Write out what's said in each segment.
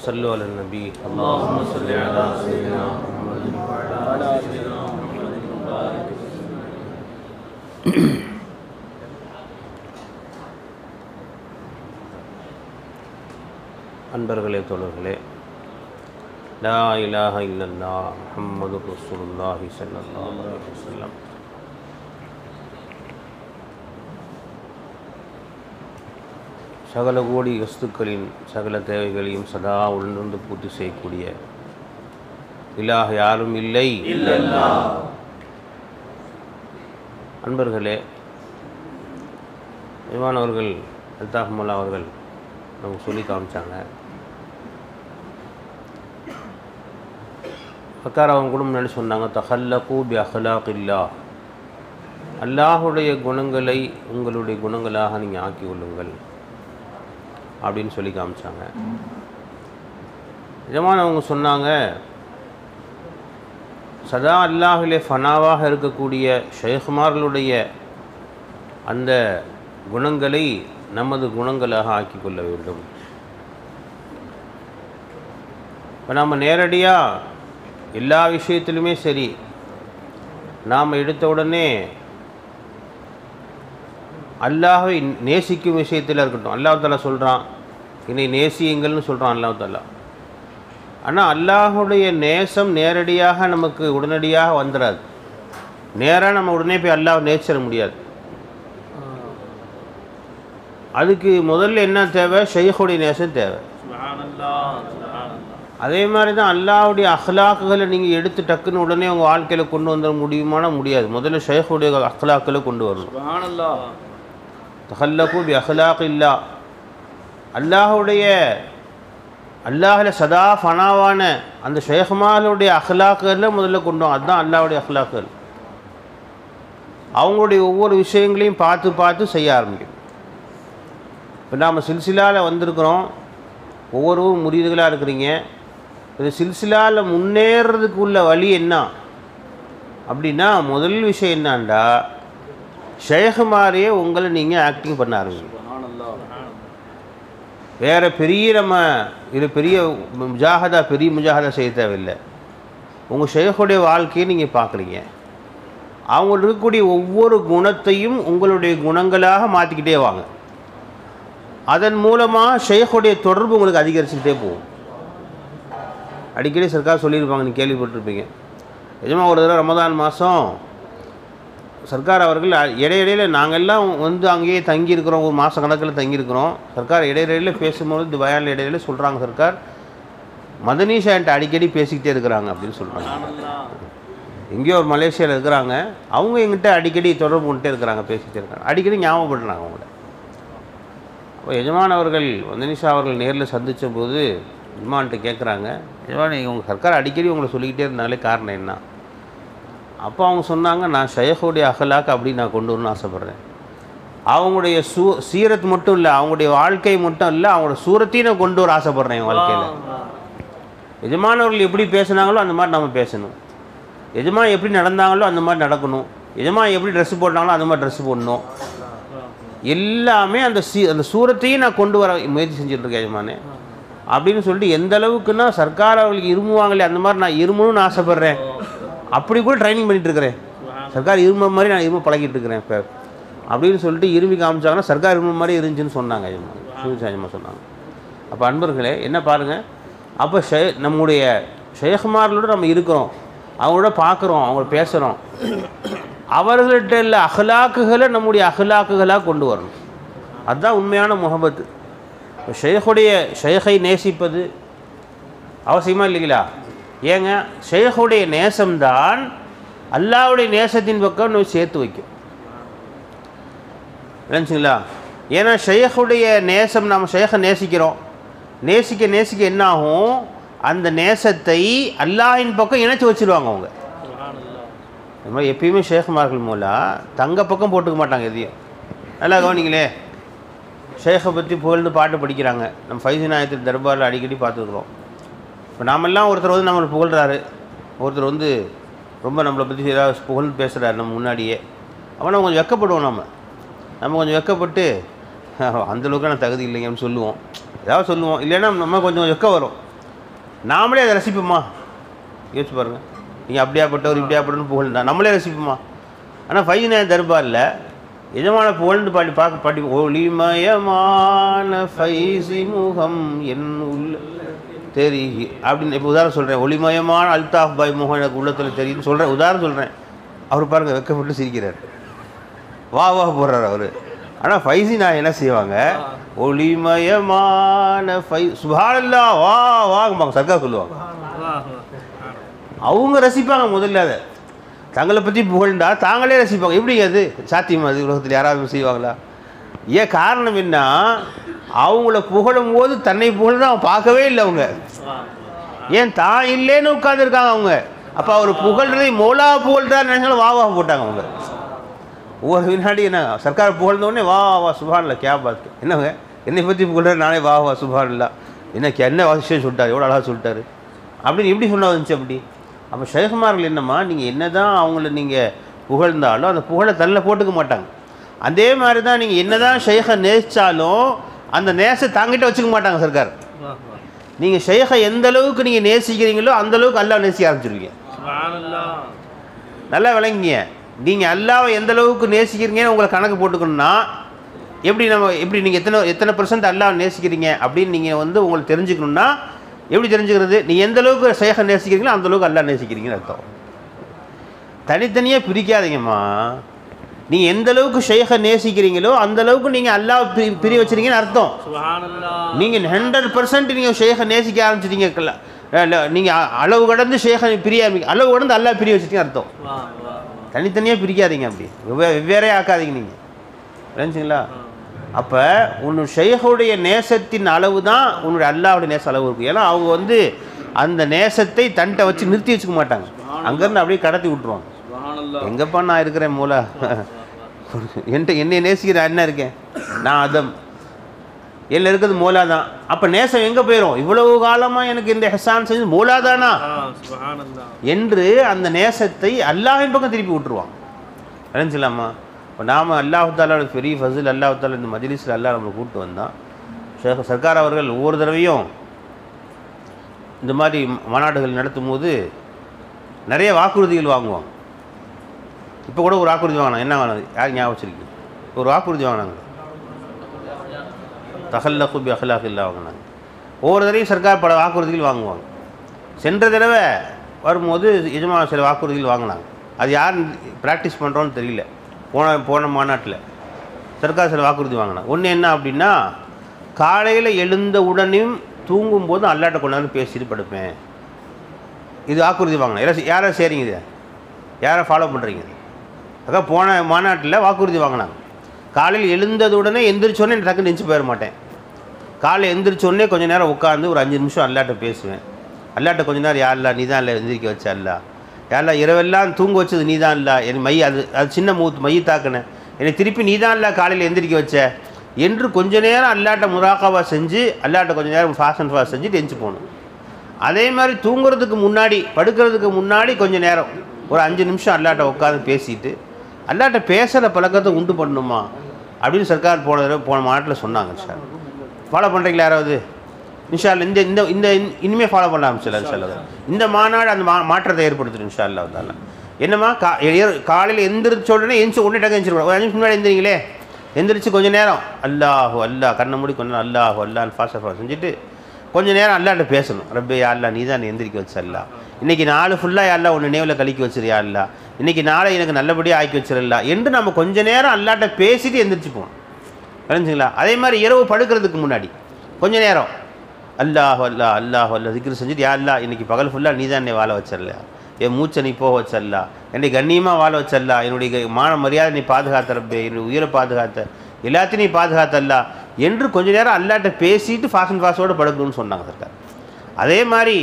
صلوا على النبي اللهم صل على سيدنا محمد وعلى آل سيدنا محمد وبارك وسلم. அன்பர்களே, தோழர்களே, லா இலாஹ இல்லல்லாஹ் முஹம்மதுர் ரசூலுல்லாஹி ஸல்லல்லாஹு அலைஹி வஸல்லம். சகல கோடி வஸ்துக்களின் சகல தேவைகளையும் சதா உணர்ந்து பூர்த்தி செய்யக்கூடிய இலாஹ் யாரும் இல்லை. அன்பர்களே, இமானவர்கள் அல்தாஹ்முல்லா அவர்கள் நமக்கு சொல்லி காமிச்சாங்க. ஃபக்கார் அவங்க கூட முன்னாடி சொன்னாங்க, தஹல்லகு பி அஹ்லாகில்லா, அல்லாஹுடைய குணங்களை உங்களுடைய குணங்களாக நீங்கள் ஆக்கி கொள்ளுங்கள் அப்படின்னு சொல்லி காமிச்சாங்க. நிஜமான அவங்க சொன்னாங்க, சதா அல்லாஹிலே ஃபனாவாக இருக்கக்கூடிய ஷைஹ்மார்களுடைய அந்த குணங்களை நமது குணங்களாக ஆக்கி கொள்ள வேண்டும். இப்போ நம்ம நேரடியாக எல்லா விஷயத்திலுமே சரி, நாம் எடுத்த உடனே அல்லாஹை நேசிக்கும் விஷயத்தில் இருக்கட்டும், அல்லாஹ் தாலா சொல்கிறான் என்னை நேசியுங்கள்னு சொல்கிறான் அல்லாஹ் தாலா. ஆனால் அல்லாஹுடைய நேசம் நேரடியாக நமக்கு உடனடியாக வந்துடாது. நேராக நம்ம உடனே போய் அல்லாஹ் நேசிட முடியாது. அதுக்கு முதல்ல என்ன தேவை? ஷைஹுடைய நேசம் தேவை. அதே மாதிரி தான் அல்லாஹுடைய அஹ்லாக்குகளை நீங்கள் எடுத்து டக்குன்னு உடனே உங்கள் வாழ்க்கையில் கொண்டு வந்துட முடியுமானா முடியாது. முதல்ல ஷைஹுடைய அஹ்லாக்களை கொண்டு வரணும். தஹல்லகு பி அஹ்லாகில்லா, அல்லாஹில் சதா ஃபனாவான அந்த ஷைஹ்மார்களுடைய அஹ்லாக்குகளில் முதல்ல கொண்டு வரும். அதுதான் அல்லாஹுடைய அஹ்லாக்குகள். அவங்களுடைய ஒவ்வொரு விஷயங்களையும் பார்த்து பார்த்து செய்ய ஆரம்பிக்கணும். இப்போ நாம் சில்சிலாவில் வந்திருக்கிறோம், ஒவ்வொருவரும் முரீதுகளாக இருக்கிறீங்க. இது சில்சிலாவில் முன்னேறதுக்கு உள்ள வழி என்ன அப்படின்னா, முதல் விஷயம் என்னான்டா, ஷேഖுமாரியே உங்களை நீங்கள் ஆக்டிங் பண்ண ஆரம்பிங்க. வேறு பெரிய முஜாஹதா செய்ய தேவையில்லை. உங்கள் ஷேഖுடைய வாழ்க்கையை நீங்கள் பார்க்குறீங்க. அவங்க இருக்கக்கூடிய ஒவ்வொரு குணத்தையும் உங்களுடைய குணங்களாக மாற்றிக்கிட்டே வாங்க. அதன் மூலமாக ஷேഖுடைய தொடர்பு உங்களுக்கு அதிகரிச்சுக்கிட்டே போகும். அடிக்கடி சர்க்கார் சொல்லியிருப்பாங்க, நீங்கள் கேள்விப்பட்டிருப்பீங்க. நிஜமாக ஒரு தடவை ரமதான் மாதம் சர்க்கார் அவர்கள் இடையிடையில் நாங்கள்லாம் வந்து அங்கேயே தங்கியிருக்கிறோம், ஒரு மாத கணக்கில் தங்கியிருக்கிறோம். சர்க்கார் இடையிடையில் பேசும்போது இந்த பயானில் இடையில சொல்கிறாங்க, சர்க்கார் மதனீஷா என்கிட்ட அடிக்கடி பேசிக்கிட்டே இருக்கிறாங்க அப்படின்னு சொல்கிறாங்க. எங்கேயோ ஒரு மலேசியாவில் இருக்கிறாங்க, அவங்க எங்கிட்ட அடிக்கடி தொடர்பு கொண்டுட்டே இருக்கிறாங்க, பேசிக்கிட்டே இருக்காங்க, அடிக்கடி ஞாபகப்படுறாங்க அவங்கள. அப்போ எஜமான் அவர்கள் மதனீஷா அவர்கள் நேரில் சந்தித்த போது எஜமான்கிட்ட கேட்குறாங்க, எஜமான் உங்கள் சர்க்கார் அடிக்கடி உங்களை சொல்லிக்கிட்டே இருந்தாலே காரணம் என்ன? அப்போ அவங்க சொன்னாங்க, நான் ஷைഖுடைய அஹ்லாக் அப்படி நான் கொண்டு வரணும்னு ஆசைப்பட்றேன். அவங்களுடைய சீரத் மட்டும் இல்லை, அவங்களுடைய வாழ்க்கை மட்டும் இல்லை, அவங்களோட சூரத்தையும் நான் கொண்டு வர ஆசைப்பட்றேன் என் வாழ்க்கையில். எஜமானவர்கள் எப்படி பேசுனாங்களோ அந்த மாதிரி நம்ம பேசணும். எஜமான் எப்படி நடந்தாங்களோ அந்த மாதிரி நடக்கணும். எஜமான் எப்படி ட்ரெஸ்ஸு போட்டாங்களோ அந்த மாதிரி ட்ரெஸ்ஸு போடணும். எல்லாமே அந்த சூரத்தையும் நான் கொண்டு வர முயற்சி செஞ்சுட்ருக்கேன் எஜமானே அப்படின்னு சொல்லிட்டு, எந்த அளவுக்குன்னா சர்க்கார் அவர்களுக்கு இருமுவாங்களே அந்த மாதிரி நான் இருமணும்னு ஆசைப்பட்றேன். அப்படி கூட ட்ரைனிங் பண்ணிகிட்ருக்கிறேன். சர்க்கார் இரும மாதிரி நான் இரும பழகிட்டு இருக்கிறேன் இப்போ அப்படின்னு சொல்லிட்டு இருமி காமிச்சாங்கன்னா சர்க்கார் இரும மாதிரி இருந்துச்சுன்னு சொன்னாங்க எஜமான் சொன்னாங்க. அப்போ அன்பர்களே என்ன பாருங்கள், அப்போ நம்முடைய ஷேഖுமார்களோட நம்ம இருக்கிறோம், அவங்களோட பார்க்குறோம், அவங்கள பேசுகிறோம். அவர்கள்ட்ட உள்ள அஹ்லாக்குகளை நம்முடைய அஹ்லாக்குகளாக கொண்டு வரணும். அதுதான் உண்மையான முஹப்பத்து. ஷேഖை நேசிப்பது அவசியமாக இல்லைங்களா? ஏங்க, ஷேഖுடைய நேசம்தான் அல்லாஹ்வுடைய நேசத்தின் பக்கம் நம்ம சேர்த்து வைக்கும். நினச்சிங்களா? ஏன்னா ஷேഖுடைய நேசம், நம்ம ஷேഖை நேசிக்கிறோம், நேசிக்க என்ன ஆகும், அந்த நேசத்தை அல்லாஹ்வின் பக்கம் இணைச்சி வச்சுருவாங்க அவங்க. அது மாதிரி எப்பயுமே ஷேഖுமார்கள் மூலம் தங்க பக்கம் போட்டுக்க மாட்டாங்க எதையும். நல்லா கவனிங்களே, ஷேഖை பற்றி புகழ்ந்து பாட்டு படிக்கிறாங்க. நம்ம ஃபைசி நாயத்து தர்பாரில் அடிக்கடி பார்த்துருக்குறோம். இப்போ நாமெல்லாம் ஒருத்தர் வந்து நம்மளை புகழ்கிறாரு, ஒருத்தர் வந்து ரொம்ப நம்மளை பற்றி ஏதாவது புகழ்ந்து பேசுகிறாரு நம்ம முன்னாடியே. அப்போ நம்ம கொஞ்சம் வெக்கப்படுவோம். நம்ம கொஞ்சம் வெக்கப்பட்டு அந்தளவுக்கு நான் தகுதி இல்லைங்கன்னு சொல்லுவோம், ஏதாவது சொல்லுவோம். இல்லைன்னா நம்ம கொஞ்சம் வெக்க வரும். நாமளே அதை ரசிப்போமா? யோசிச்சு பாருங்கள். நீங்கள் அப்படியாப்பட்டவர் இப்படியாப்பட்டன்னு புகழ்ந்தா நம்மளே ரசிப்போமா? ஆனால் ஃபைஜினா தர்பாரில் எஜமான புகழ்ந்து பாடி ஒளிமயமான ஃபைசி முகம் என் உள்ள தெரி அப்படின்னு இப்போ உதாரணம் சொல்கிறேன். ஒளிமயமான அல்தாஃப் பாய் முகம் எனக்கு உள்ளத்தில் தெரியுன்னு சொல்கிறேன், உதாரணம் சொல்கிறேன். அவர் பாருங்கள் வெக்கப்பட்டு சிரிக்கிறார், வா வா போடுறார் அவர். ஆனால் ஃபைசி நான் என்ன செய்வாங்க, ஒளிமயமான சுப்ஹானல்லாஹ் வா வாங்கம்பாங்க, சர்க்கார் சொல்லுவாங்க. அவங்க ரசிப்பாங்க. முதல்ல அதை தங்களை பற்றி புகழ்ந்தா தாங்களே ரசிப்பாங்க. எப்படி அது சாத்தியம்? அது உலகத்தில் யாராவது செய்வாங்களா? ஏன் காரணம் என்ன? அவங்கள புகழும் போது தன்னை புகழ்ந்து அவன் பார்க்கவே இல்லை. அவங்க ஏன் தான் இல்லைன்னு உட்காந்துருக்காங்க அவங்க. அப்போ அவர் புகழ்றதை மோலா புகழ்றாரு நினைச்சாலும் வா வா போட்டாங்க அவங்க. ஒவ்வொரு வினாடி என்ன சர்க்கார் புகழ்ந்தோடனே வா வா சுப்ஹானல்லாஹ் கியா பாத், என்னங்க என்னை பற்றி புகழ்றாரு, நானே வா வா சுப்ஹானல்லாஹ் எனக்கு என்ன விஷயம் சொல்லிட்டாரு, எவ்வளோ அழகாக சொல்லிட்டாரு அப்படின்னு எப்படி சொன்னா வந்துச்சு அப்படி. அப்போ ஷேகுமார்கள் என்னம்மா, நீங்கள் என்ன தான் அவங்கள நீங்கள் புகழ்ந்தாலும் அந்த புகழை தள்ள போட்டுக்க மாட்டாங்க. அதே மாதிரி தான் நீங்கள் என்ன தான் ஷேகை நேசித்தாலும் அந்த நேசை தாங்கிட்ட வச்சுக்க மாட்டாங்க சர்க்கார். நீங்கள் ஷேகை எந்த அளவுக்கு நீங்கள் நேசிக்கிறீங்களோ அந்தளவுக்கு அல்லாஹ் நேசிக்க ஆரம்பிச்சிருவீங்க. நல்லா விளங்கிங்க. நீங்கள் அல்லாவை எந்த அளவுக்கு நேசிக்கிறீங்கன்னு உங்களை கணக்கு போட்டுக்கணும்னா எப்படி நீங்கள் எத்தனை % அல்லாஹ் நேசிக்கிறீங்க அப்படின்னு நீங்கள் உங்களுக்கு தெரிஞ்சுக்கணுன்னா எப்படி தெரிஞ்சுக்கிறது? நீங்கள் எந்த அளவுக்கு ஷேகை நேசிக்கிறீங்களோ அந்தளவுக்கு அல்லாஹ் நேசிக்கிறீங்கன்னு அர்த்தம். தனித்தனியாக பிரிக்காதீங்கம்மா. நீங்கள் எந்த அளவுக்கு ஷேகை நேசிக்கிறீங்களோ அந்தளவுக்கு நீங்கள் அல்லாஹ் பிரிய வச்சுருக்கீங்கன்னு அர்த்தம். நீங்கள் 100% நீங்கள் ஷேகை நேசிக்க ஆரம்பிச்சிட்டீங்க, நீங்கள் அளவு கடந்து ஷேகை பிரிய அளவு கடந்து அல்லாஹ் பிரிய வச்சுட்டீங்க அர்த்தம். தனித்தனியாக பிரிக்காதீங்க, அப்படி வெவ்வேறே ஆக்காதீங்க நீங்கள், புரிஞ்சுங்களா? அப்போ உன்னோட ஷேகுடைய நேசத்தின் அளவு தான் உன்னுடைய அல்லாஹ்வுடைய நேச அளவு இருக்கும். ஏன்னா அவங்க அந்த நேசத்தை தன்ட்ட வச்சு நிறுத்தி வச்சுக்க மாட்டாங்க, அங்கேருந்து அப்படியே கடத்தி விட்டுருவாங்க. எங்கப்பா நான் இருக்கிறேன் மூலா, என்னை நேசிக்கிற என்ன இருக்கேன் நான் அதம், என்ன இருக்கிறது மூலா தான். அப்போ நேசம் எங்கே போயிடும்? இவ்வளவு காலமாக எனக்கு இந்த ஹெசான் செஞ்சு மூலா தானா என்று அந்த நேசத்தை அல்லாஹ்வின் பக்கம் திருப்பி விட்டுருவாங்க. நினைச்சலாமா? இப்போ நாம் அல்லாஹ் தாலோட பெரிய ஃபஸில் அல்லாஹ் தாலா இந்த மஜ்லிஸில் அல்லாஹ் நம்மளை கூப்பிட்டு வந்தான். சர்க்கார் அவர்கள் ஒவ்வொரு தடவையும் இந்த மாதிரி மாநாடுகள் நடத்தும் போது நிறைய வாக்குறுதிகள் வாங்குவாங்க. இப்போ கூட ஒரு வாக்குறுதி வாங்கினாங்க. என்ன வாங்கினாங்க? யார் ஞாபகம் வச்சிருக்கீங்க? ஒரு வாக்குறுதி வாங்கினாங்க, தஹல்லகு பி அஹ்லாகில்லா வாங்கினாங்க. ஒவ்வொரு தடவையும் சர்க்கார் பல வாக்குறுதிகள் வாங்குவாங்க. சென்ற தடவை வரும்போது எஜமா சில வாக்குறுதிகள் வாங்கினாங்க. அது யார் ப்ராக்டிஸ் பண்ணுறோன்னு தெரியல. போன மாநாட்டில் சர்க்கார் சில வாக்குறுதி வாங்கினாங்க. ஒன்று என்ன அப்படின்னா, காலையில் எழுந்த உடனேயும் தூங்கும்போது அல்லாட்ட கொண்டாந்து பேசிட்டு படுப்பேன். இது வாக்குறுதி வாங்கினேன். யாரை சரிங்க, இது யாரை ஃபாலோ பண்ணுறீங்க? அதான் போன மாநாட்டில் வாக்குறுதி வாங்கினாங்க. காலையில் எழுந்ததுடனே எந்திரிச்சோடனே டக்குன்னு நெஞ்சு போயிட மாட்டேன். காலையில் எந்திரிச்சோடனே கொஞ்சம் நேரம் உட்காந்து ஒரு 5 நிமிஷம் அல்லாட்ட பேசுவேன். அல்லாட்ட கொஞ்சம் நேரம் யாரில்லா நீ தான் இல்லை எந்திரிக்க வச்ச அல்லா, யாரெல்லாம் இரவெல்லாம் தூங்க வச்சது நீ தான் இல்லை, என் அது சின்ன மைய தாக்குனேன், என்னை திருப்பி நீ தான் இல்லை காலையில் எந்திரிக்க வச்ச என்று கொஞ்ச நேரம் அல்லாட்ட முராக்காவா செஞ்சு அல்லாட்ட கொஞ்சம் நேரம் ஃபாஸ்ட் செஞ்சுட்டு எந்திரிச்சு போகணும். அதே மாதிரி தூங்குறதுக்கு முன்னாடி படுக்கிறதுக்கு முன்னாடி கொஞ்சம் நேரம் ஒரு 5 நிமிஷம் அல்லாட்ட உட்காந்து பேசிட்டு அல்லாட்ட பேசுகிற பழக்கத்தை உண்டு பண்ணணுமா அப்படின்னு சர்க்கார் போன மாநாட்டில் சொன்னாங்க. சார் ஃபாலோ பண்ணுறீங்களா யாராவது? இன்ஷா அல்லா இந்த இந்த இனிமேல் ஃபாலோ பண்ண ஆரம்பிச்சிடலாம். இன்ஷா அல்லா இந்த மாநாடு அந்த மாற்றத்தை ஏற்படுத்தும். இன்ஷா அல்லா தாலா என்னம்மா காலையில் எந்திரிச்ச உடனே உடனே டக்கு எந்திரிச்சு ஒரு 5 நிமிஷம் முன்னாடி எந்திரிங்களே, எந்திரிச்சு கொஞ்சம் நேரம் அல்லாஹு அல்லா கண்ணை மூடி கொஞ்சம் அல்லாஹு அல்லான்னு ஃபாஸ்ட்டாக செஞ்சுட்டு கொஞ்சம் நேரம் அல்லாட்ட பேசணும். ரப்பே யா அல்லா நீ தான் எந்திரிக்க வச்ச அல்லா, இன்றைக்கி நாள் ஃபுல்லாக யாரெல்லாம் ஒன்று நினைவில் கழிக்க வச்சிருயா அல்லா, இன்றைக்கி நாளை எனக்கு நல்லபடியாக ஆக்கி வச்சிடலாம் என்று நம்ம கொஞ்சம் நேரம் அல்லாட்ட பேசிட்டு எந்திரிச்சு போகணும். புரிஞ்சுங்களா? அதே மாதிரி இரவு படுக்கிறதுக்கு முன்னாடி கொஞ்சம் நேரம் அல்லாஹ் அல்லா அல்லாஹ் அல்லா திக்ரு செஞ்சுட்டு யா அல்லா இன்றைக்கி பகல் ஃபுல்லாக நீ தான் என்னை வாழ வச்சிடல, என் மூச்சை நீ போக வச்சல்லா, என்னை கண்ணியமாக வாழ வச்சல்லா, என்னுடைய மான மரியாதை நீ பாதுகாத்த ரப்பே, என்னுடைய உயிரை பாதுகாத்த எல்லாத்தையும் நீ பாதுகாத்தல்லா என்று கொஞ்சம் நேரம் அல்லாட்ட பேசிட்டு ஃபாஸ்டோடு படுக்கணும்னு சொன்னாங்க சர்க்கார். அதே மாதிரி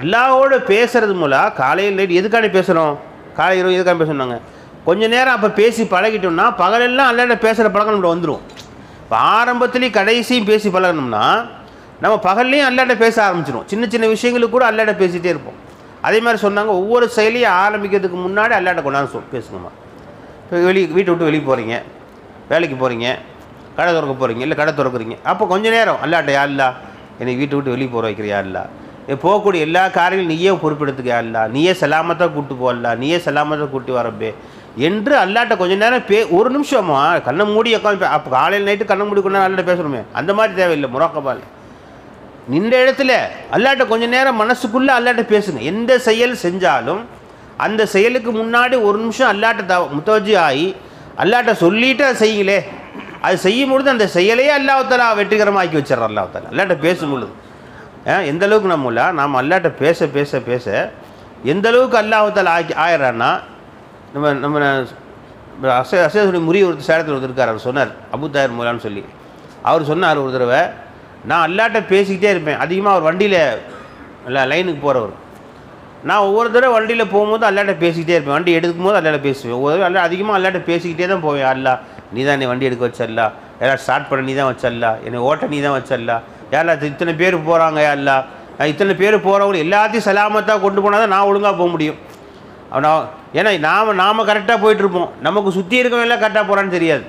அல்லாஹோடு பேசுகிறது மூலம் காலையில் நைட் எதுக்காண்டி பேசுகிறோம், காலை இரவு எதுக்காண்டி பேசணுன்னாங்க கொஞ்சம் நேரம் அப்போ பேசி பழகிட்டோம்னா பகலெல்லாம் அல்லாட்ட பேசுகிற பழக்கம் நம்மளை வந்துடும். இப்போ ஆரம்பத்துலேயும் கடைசியும் பேசி பழகணும்னா நம்ம பகல்லையும் அல்லாட்ட பேச ஆரம்பிச்சிடும். சின்ன சின்ன விஷயங்களுக்கு கூட அல்லாட்ட பேசிகிட்டே இருப்போம். அதே மாதிரி சொன்னாங்க ஒவ்வொரு செயலையும் ஆரம்பிக்கிறதுக்கு முன்னாடி அல்லாட்ட கொண்டாந்து பேசுங்கம்மா. இப்போ வீட்டை விட்டு வெளியே போகிறீங்க, வேலைக்கு போகிறீங்க, கடை திறக்க போகிறீங்க, இல்லை கடை திறக்குறீங்க. அப்போ கொஞ்சம் நேரம் அல்லாட்ட யா அல்லா என்னை வீட்டை விட்டு வெளியே போகிற வைக்கிறியா அல்லா, போகக்கூடிய எல்லா காரியங்களும் நீயே பொறுப்பெடுத்துக்க அல்லா, நீயே சலாமத்தாக கூப்பிட்டு போகல, நீயே சலாமத்தாக கூட்டி வரப்பே என்று அல்லாட்ட கொஞ்சம் நேரம் ஒரு நிமிஷமா கண்ணை மூடி உட்காந்து. அப்போ காலையில் நைட்டு கண்ணை மூடி கொண்டா அல்லாட்ட பேசணுமே, அந்த மாதிரி தேவையில்லை. முராக்கபால் நின்ற இடத்துல அல்லாட்ட கொஞ்சம் நேரம் மனசுக்குள்ளே அல்லாட்ட பேசுங்க. எந்த செயல் செஞ்சாலும் அந்த செயலுக்கு முன்னாடி ஒரு நிமிஷம் அல்லாட்ட முத்தவஜி ஆகி அல்லாட்ட சொல்லிவிட்டு அதை செய்யுங்களே. அது செய்யும் பொழுது அந்த செயலையே அல்லாஹ்தாலா வெற்றிகரமாக ஆக்கி வச்சிடறோம். அல்லாஹ்தாலா அல்லாட்ட பேசும் பொழுது எந்த அளவுக்கு நாம் அல்லாட்ட பேச பேச பேச எந்த அளவுக்கு அல்லாஹ்தாலா ஆயிடுறான்னா, நம்ம அசேசுடைய முறி ஒரு சேலத்தில் ஒருத்தர் இருக்கார். அவர் சொன்னார், அபு தாயர் மூலான்னு சொல்லி. அவர் சொன்னார் ஒரு தடவை, நான் அல்லாட்ட பேசிக்கிட்டே இருப்பேன். அதிகமாக அவர் வண்டியில் லைனுக்கு போகிறவர். நான் ஒவ்வொரு தடவை வண்டியில் போகும்போது அல்லாட்ட பேசிக்கிட்டே இருப்பேன். வண்டி எடுக்கும் போது அல்லாட்ட பேசுவேன். ஒவ்வொரு தடவை அதிகமாக அல்லாட்ட பேசிக்கிட்டே தான் போவேன். அல்லா நீ தான் என்னை வண்டி எடுக்க வச்சல்லா, யாராவது ஸ்டார்ட் பண்ண நீ தான் வச்சல்லா, என்னை ஓட்ட நீ தான் வச்சல்லா, யாரா இத்தனை பேர் போகிறாங்க அல்லா, இத்தனை பேர் போகிறவங்க எல்லாத்தையும் சலாமத்தாக கொண்டு போனால் தான் நான் ஒழுங்காக போக முடியும். அவன் ஏன்னா நாம் கரெக்டாக போயிட்டுருப்போம், நமக்கு சுற்றி இருக்கவெல்லாம் கரெக்டாக போகிறான்னு தெரியாது.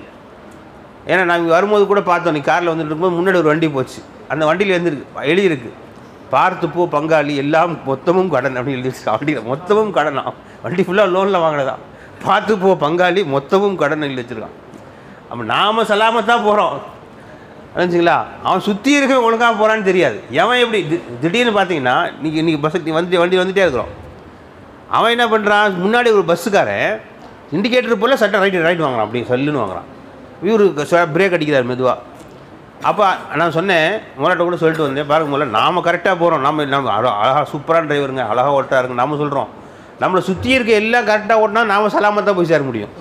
ஏன்னா நாங்கள் வரும்போது கூட பார்த்தோம், நீ காரில் வந்துட்டு இருக்கும்போது முன்னாடி ஒரு வண்டி போச்சு. அந்த வண்டியில் எழுதியிருக்கு பார்த்து போ பங்காளி எல்லாம் மொத்தமும் கடன் அப்படின்னு எழுதிச்சு. வண்டியில் மொத்தமும் கடனா, வண்டி ஃபுல்லாக லோனில் வாங்கினதான். பார்த்து போ பங்காளி மொத்தமும் கடன் எழுதி வச்சுருக்கான். அப்போ நாம் சலாமத்தாக போகிறோம் நினச்சிங்களா, அவன் சுற்றி இருக்க ஒழுங்காக போகிறான்னு தெரியாது. எவன் எப்படி திடீர்னு பார்த்தீங்கன்னா இன்றைக்கி பஸ்ஸுக்கு வண்டி வந்துகிட்டே இருக்கிறோம். அவன் என்ன பண்ணுறான், முன்னாடி ஒரு பஸ்ஸுக்காரன் இண்டிகேட்டர் போல் சட்டை ரைட் வாங்குறான், அப்படி சல்லுன்னு வாங்குறான். இவரு பிரேக் அடிக்கிறார் மெதுவாக. அப்போ நான் சொன்னேன், முதலாட்ட கூட சொல்லிட்டு வந்தேன், பாருங்க முதல்ல நாம் கரெக்டாக போகிறோம், நம்ம அழகாக சூப்பரான டிரைவருங்க, அழகாக ஓட்டாருங்க நாம் சொல்கிறோம். நம்மளை சுற்றி இருக்க எல்லாம் கரெக்டாக ஓட்டினா நாம் சலாமத்தான் போய் சேர முடியும்.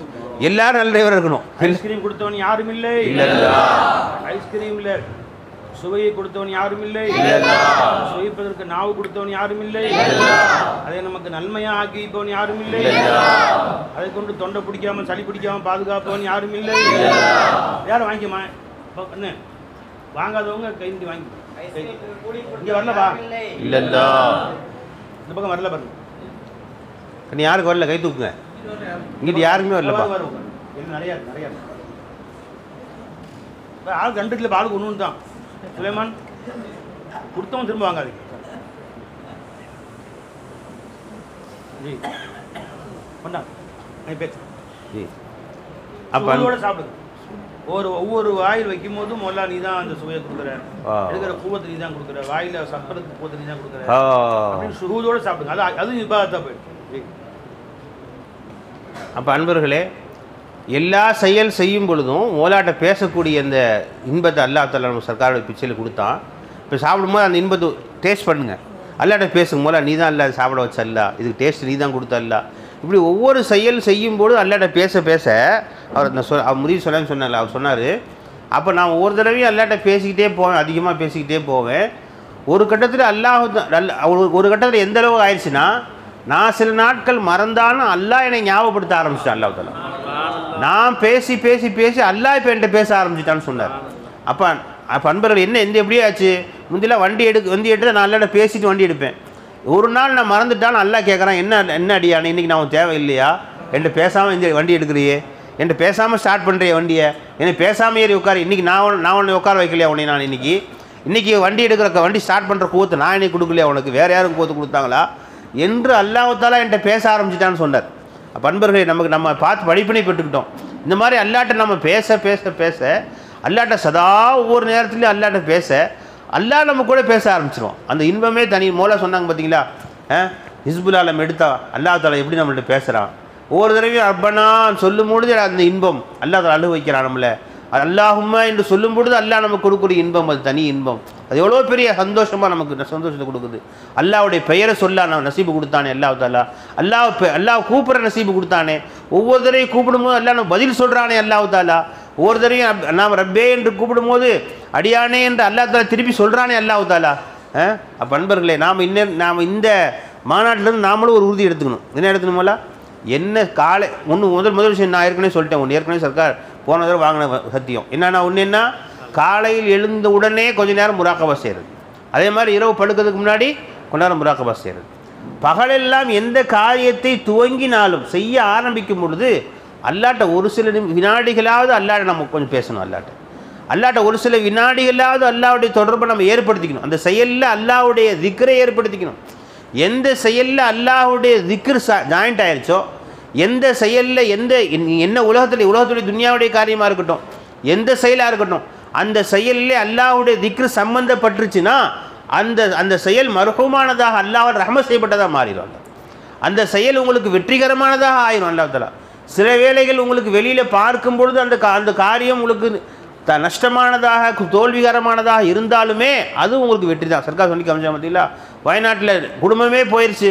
எல்லாரும் நல்ல டிரைவராக இருக்கணும். ஐஸ்கிரீம் கொடுத்தவன் யாரும் இல்லை, ஐஸ்கிரீமில் சுவையை கொடுத்தவன் யாரும் இல்லை, சுவைப்பதற்கு நாவு கொடுத்தவன் யாரும் இல்லை, அதை நமக்கு நன்மையாக ஆக்கி வைப்பவன் யாரும் இல்லை, அதை கொண்டு தொண்டை பிடிக்காமல் சளி பிடிக்காமல் பாதுகாப்பவன் யாரும் இல்லை. யாரும் வாங்கிக்கமா என்ன வாங்காதவங்க கைந்து வாங்கி இங்கே வரலப்பா, இல்லைல்லா இந்த பக்கம் வரல பாருங்க, நீ யாருக்கு வரல கை தூக்குங்க, இங்கிட்டு யாருக்குமே வரலப்பா. வரும் நிறையா நிறையா ஆள் கண்டுக்கல, ஆளுக்கு ஒன்று தான். சுலைமான் கொடுத்தவன் திரும்ப வாங்காதீங்க. ஜி பண்ணா பேச்சு அப்போட சாப்பிடுங்க. ஒவ்வொரு வாயில் வைக்கும் போதும் முதல்ல நீ தான் அந்த சுவையை கொடுக்குற, எடுக்கிற பூவத்தை நீ தான் கொடுக்குற, வாயில் சப்பரத்துக்கு பூவத்தை நீ தான் கொடுக்குற அப்படின்னு சுருவதோடு சாப்பிடுங்க. அதுவும் இபாதத்தாக போயிடுச்சு. அப்போ அன்பர்களே, எல்லா செயல் செய்யும் பொழுதும் மோலாட்ட பேசக்கூடிய அந்த இன்பத்தை அல்லாஹ் தஆலா நம்ம சர்க்காரோட பிச்சையில் கொடுத்தான். இப்போ சாப்பிடும்போது அந்த இன்பத்தை டேஸ்ட் பண்ணுங்கள், அல்லாட்ட பேசுங்க. மோலா நீ தான் அல்லா சாப்பிட வச்ச அல்லா, இதுக்கு டேஸ்ட் நீ தான் கொடுத்த அல்லா. இப்படி ஒவ்வொரு செயல் செய்யும்போது அல்லாட்ட பேச பேச அவர் அந்த அவர் முறிவு சொன்னார். அவர் சொன்னார், அப்போ நான் ஒவ்வொரு தடவையும் அல்லாட்ட பேசிக்கிட்டே போவேன், அதிகமாக பேசிக்கிட்டே போவேன். ஒரு கட்டத்தில் ஒரு கட்டத்தில் எந்த அளவுக்கு ஆயிடுச்சுன்னா, நான் சில நாட்கள் மறந்தாலும் அல்லாஹ் என்னை ஞாபகப்படுத்த ஆரம்பிச்சிட்டான். அல்லாஹ் தஆலா நான் பேசி பேசி பேசி அல்லாஹ் இப்போ என்கிட்ட பேச ஆரம்பிச்சிட்டான்னு சொன்னார். அப்போ அன்பர்கள் என்ன எப்படியே ஆச்சு, முந்திலாம் வண்டி எடுத்து நான் அல்லாட்ட பேசிட்டு வண்டி எடுப்பேன். ஒரு நாள் நான் மறந்துட்டான்னு அல்லாஹ் கேட்குறான், என்ன அடியானே இன்றைக்கி நான் தேவை இல்லையா, என்கிட்ட பேசாமல் இந்த வண்டி எடுக்கிறியே, என்கிட்ட பேசாமல் ஸ்டார்ட் பண்ணுறிய வண்டியை, என்னை பேசாமல் ஏறி உட்காரு, இன்றைக்கி நான் உன்னை உட்கார வைக்கலையா உன்னை, நான் இன்றைக்கி வண்டி எடுக்கிற வண்டி ஸ்டார்ட் பண்ணுற கூத்து நான் இன்னைக்கு கொடுக்கலையா உனக்கு, வேறு யாரும் கூத்து கொடுத்தாங்களா என்று அல்லாஹ் தஆலா என்கிட்ட பேச ஆரம்பிச்சிட்டான்னு சொன்னார். அப்போ அன்பர்களே, நம்ம பார்த்து படிப்பினை பெற்றுக்கிட்டோம். இந்த மாதிரி அல்லாட்ட நம்ம பேச பேச பேச அல்லாட்ட சதா ஒவ்வொரு நேரத்துலையும் அல்லாட்ட பேச அல்லாஹ் நம்ம கூட பேச ஆரம்பிச்சிருவோம். அந்த இன்பமே தனி. மோலா சொன்னாங்க பார்த்தீங்களா, ஹிஸ்புல் ஆலம் எடுத்தா அல்லாஹ் தஆலா எப்படி நம்மள்ட்ட பேசுகிறான். ஒவ்வொரு தடவையும் ரப்பனான்னு சொல்லும் பொழுது அந்த இன்பம் அல்லாஹ் தஆலா அழுக வைக்கிறான் நம்மளை. அல்லாஹும்மா என்று சொல்லும் பொழுது அல்லாஹ் நமக்கு கொடுக்கக்கூடிய இன்பம் அது தனி இன்பம். அது எவ்வளோ பெரிய சந்தோஷமாக நமக்கு சந்தோஷத்தை கொடுக்குது. அல்லாஹ்வுடைய பெயரை சொல்ல நான் நசீபு கொடுத்தானே அல்லாஹ் தஆலா, அல்லாஹ் கூப்பிட்ற நசீபு கொடுத்தானே. ஒவ்வொரு தடவையும் கூப்பிடும்போது அல்லாஹ் நம்ம பதில் சொல்கிறானே அல்லாஹ் தஆலா. ஒவ்வொரு தடவையும் நாம் ரப்பே என்று கூப்பிடும்போது அடியானே என்று அல்லாஹ் தஆலா திருப்பி சொல்கிறானே அல்லாஹ் தஆலா. அப்போ அன்பர்களே, நாம் இந்த மாநாட்டிலேருந்து நாமளும் ஒரு உறுதி எடுத்துக்கணும். என்ன எடுத்துக்கணுமோல, என்ன காலை முதல் விஷயம் நான் ஏற்கனவே சொல்லிட்டேன். ஏற்கனவே சர்க்கார் போன தடவை வாங்கின சத்தியம் என்னன்னா, என்ன காலையில் எழுந்த உடனே கொஞ்ச நேரம் முராக்கபா செய்கிறது. அதே மாதிரி இரவு படுக்கிறதுக்கு முன்னாடி கொஞ்ச நேரம் முராக்கபா செய்கிறது. பகலெல்லாம் எந்த காரியத்தை துவங்கினாலும் செய்ய ஆரம்பிக்கும் பொழுது அல்லாட்ட ஒரு சில வினாடிகளாவது அல்லாட்ட நம்ம கொஞ்சம் பேசணும். அல்லாட்ட அல்லாட்ட ஒரு சில வினாடிகளாவது அல்லாஹ்வுடைய தொடர்பை நம்ம ஏற்படுத்திக்கணும். அந்த செயலில் அல்லாஹ்வுடைய திக்ரை ஏற்படுத்திக்கணும். எந்த செயலில் அல்லாஹ்வுடைய திக்ர் ஜாயிண்ட் ஆயிடுச்சோ, எந்த செயலில் என்ன உலகத்துடைய துனியாவுடைய காரியமாக இருக்கட்டும், எந்த செயலாக இருக்கட்டும், அந்த செயலில் அல்லாஹ்வுடைய திக்ர் சம்பந்தப்பட்டுருச்சுன்னா அந்த செயல் மர்ஹூமானதாக அல்லாஹ்வால் ரஹ்மத் செய்யப்பட்டதாக மாறிடும். அந்த செயல் உங்களுக்கு வெற்றிகரமானதாக ஆயிரும். அல்லாஹ் தஆலா சில வேளைகள் உங்களுக்கு வெளியில் பார்க்கும் பொழுது அந்த காரியம் உங்களுக்கு நஷ்டமானதாக தோல்விகரமானதாக இருந்தாலுமே அது உங்களுக்கு வெற்றி தான். சர்க்கார் சொல்லி காமிச்சா பார்த்தீங்களா, வயநாட்டில் குடும்பமே போயிடுச்சு,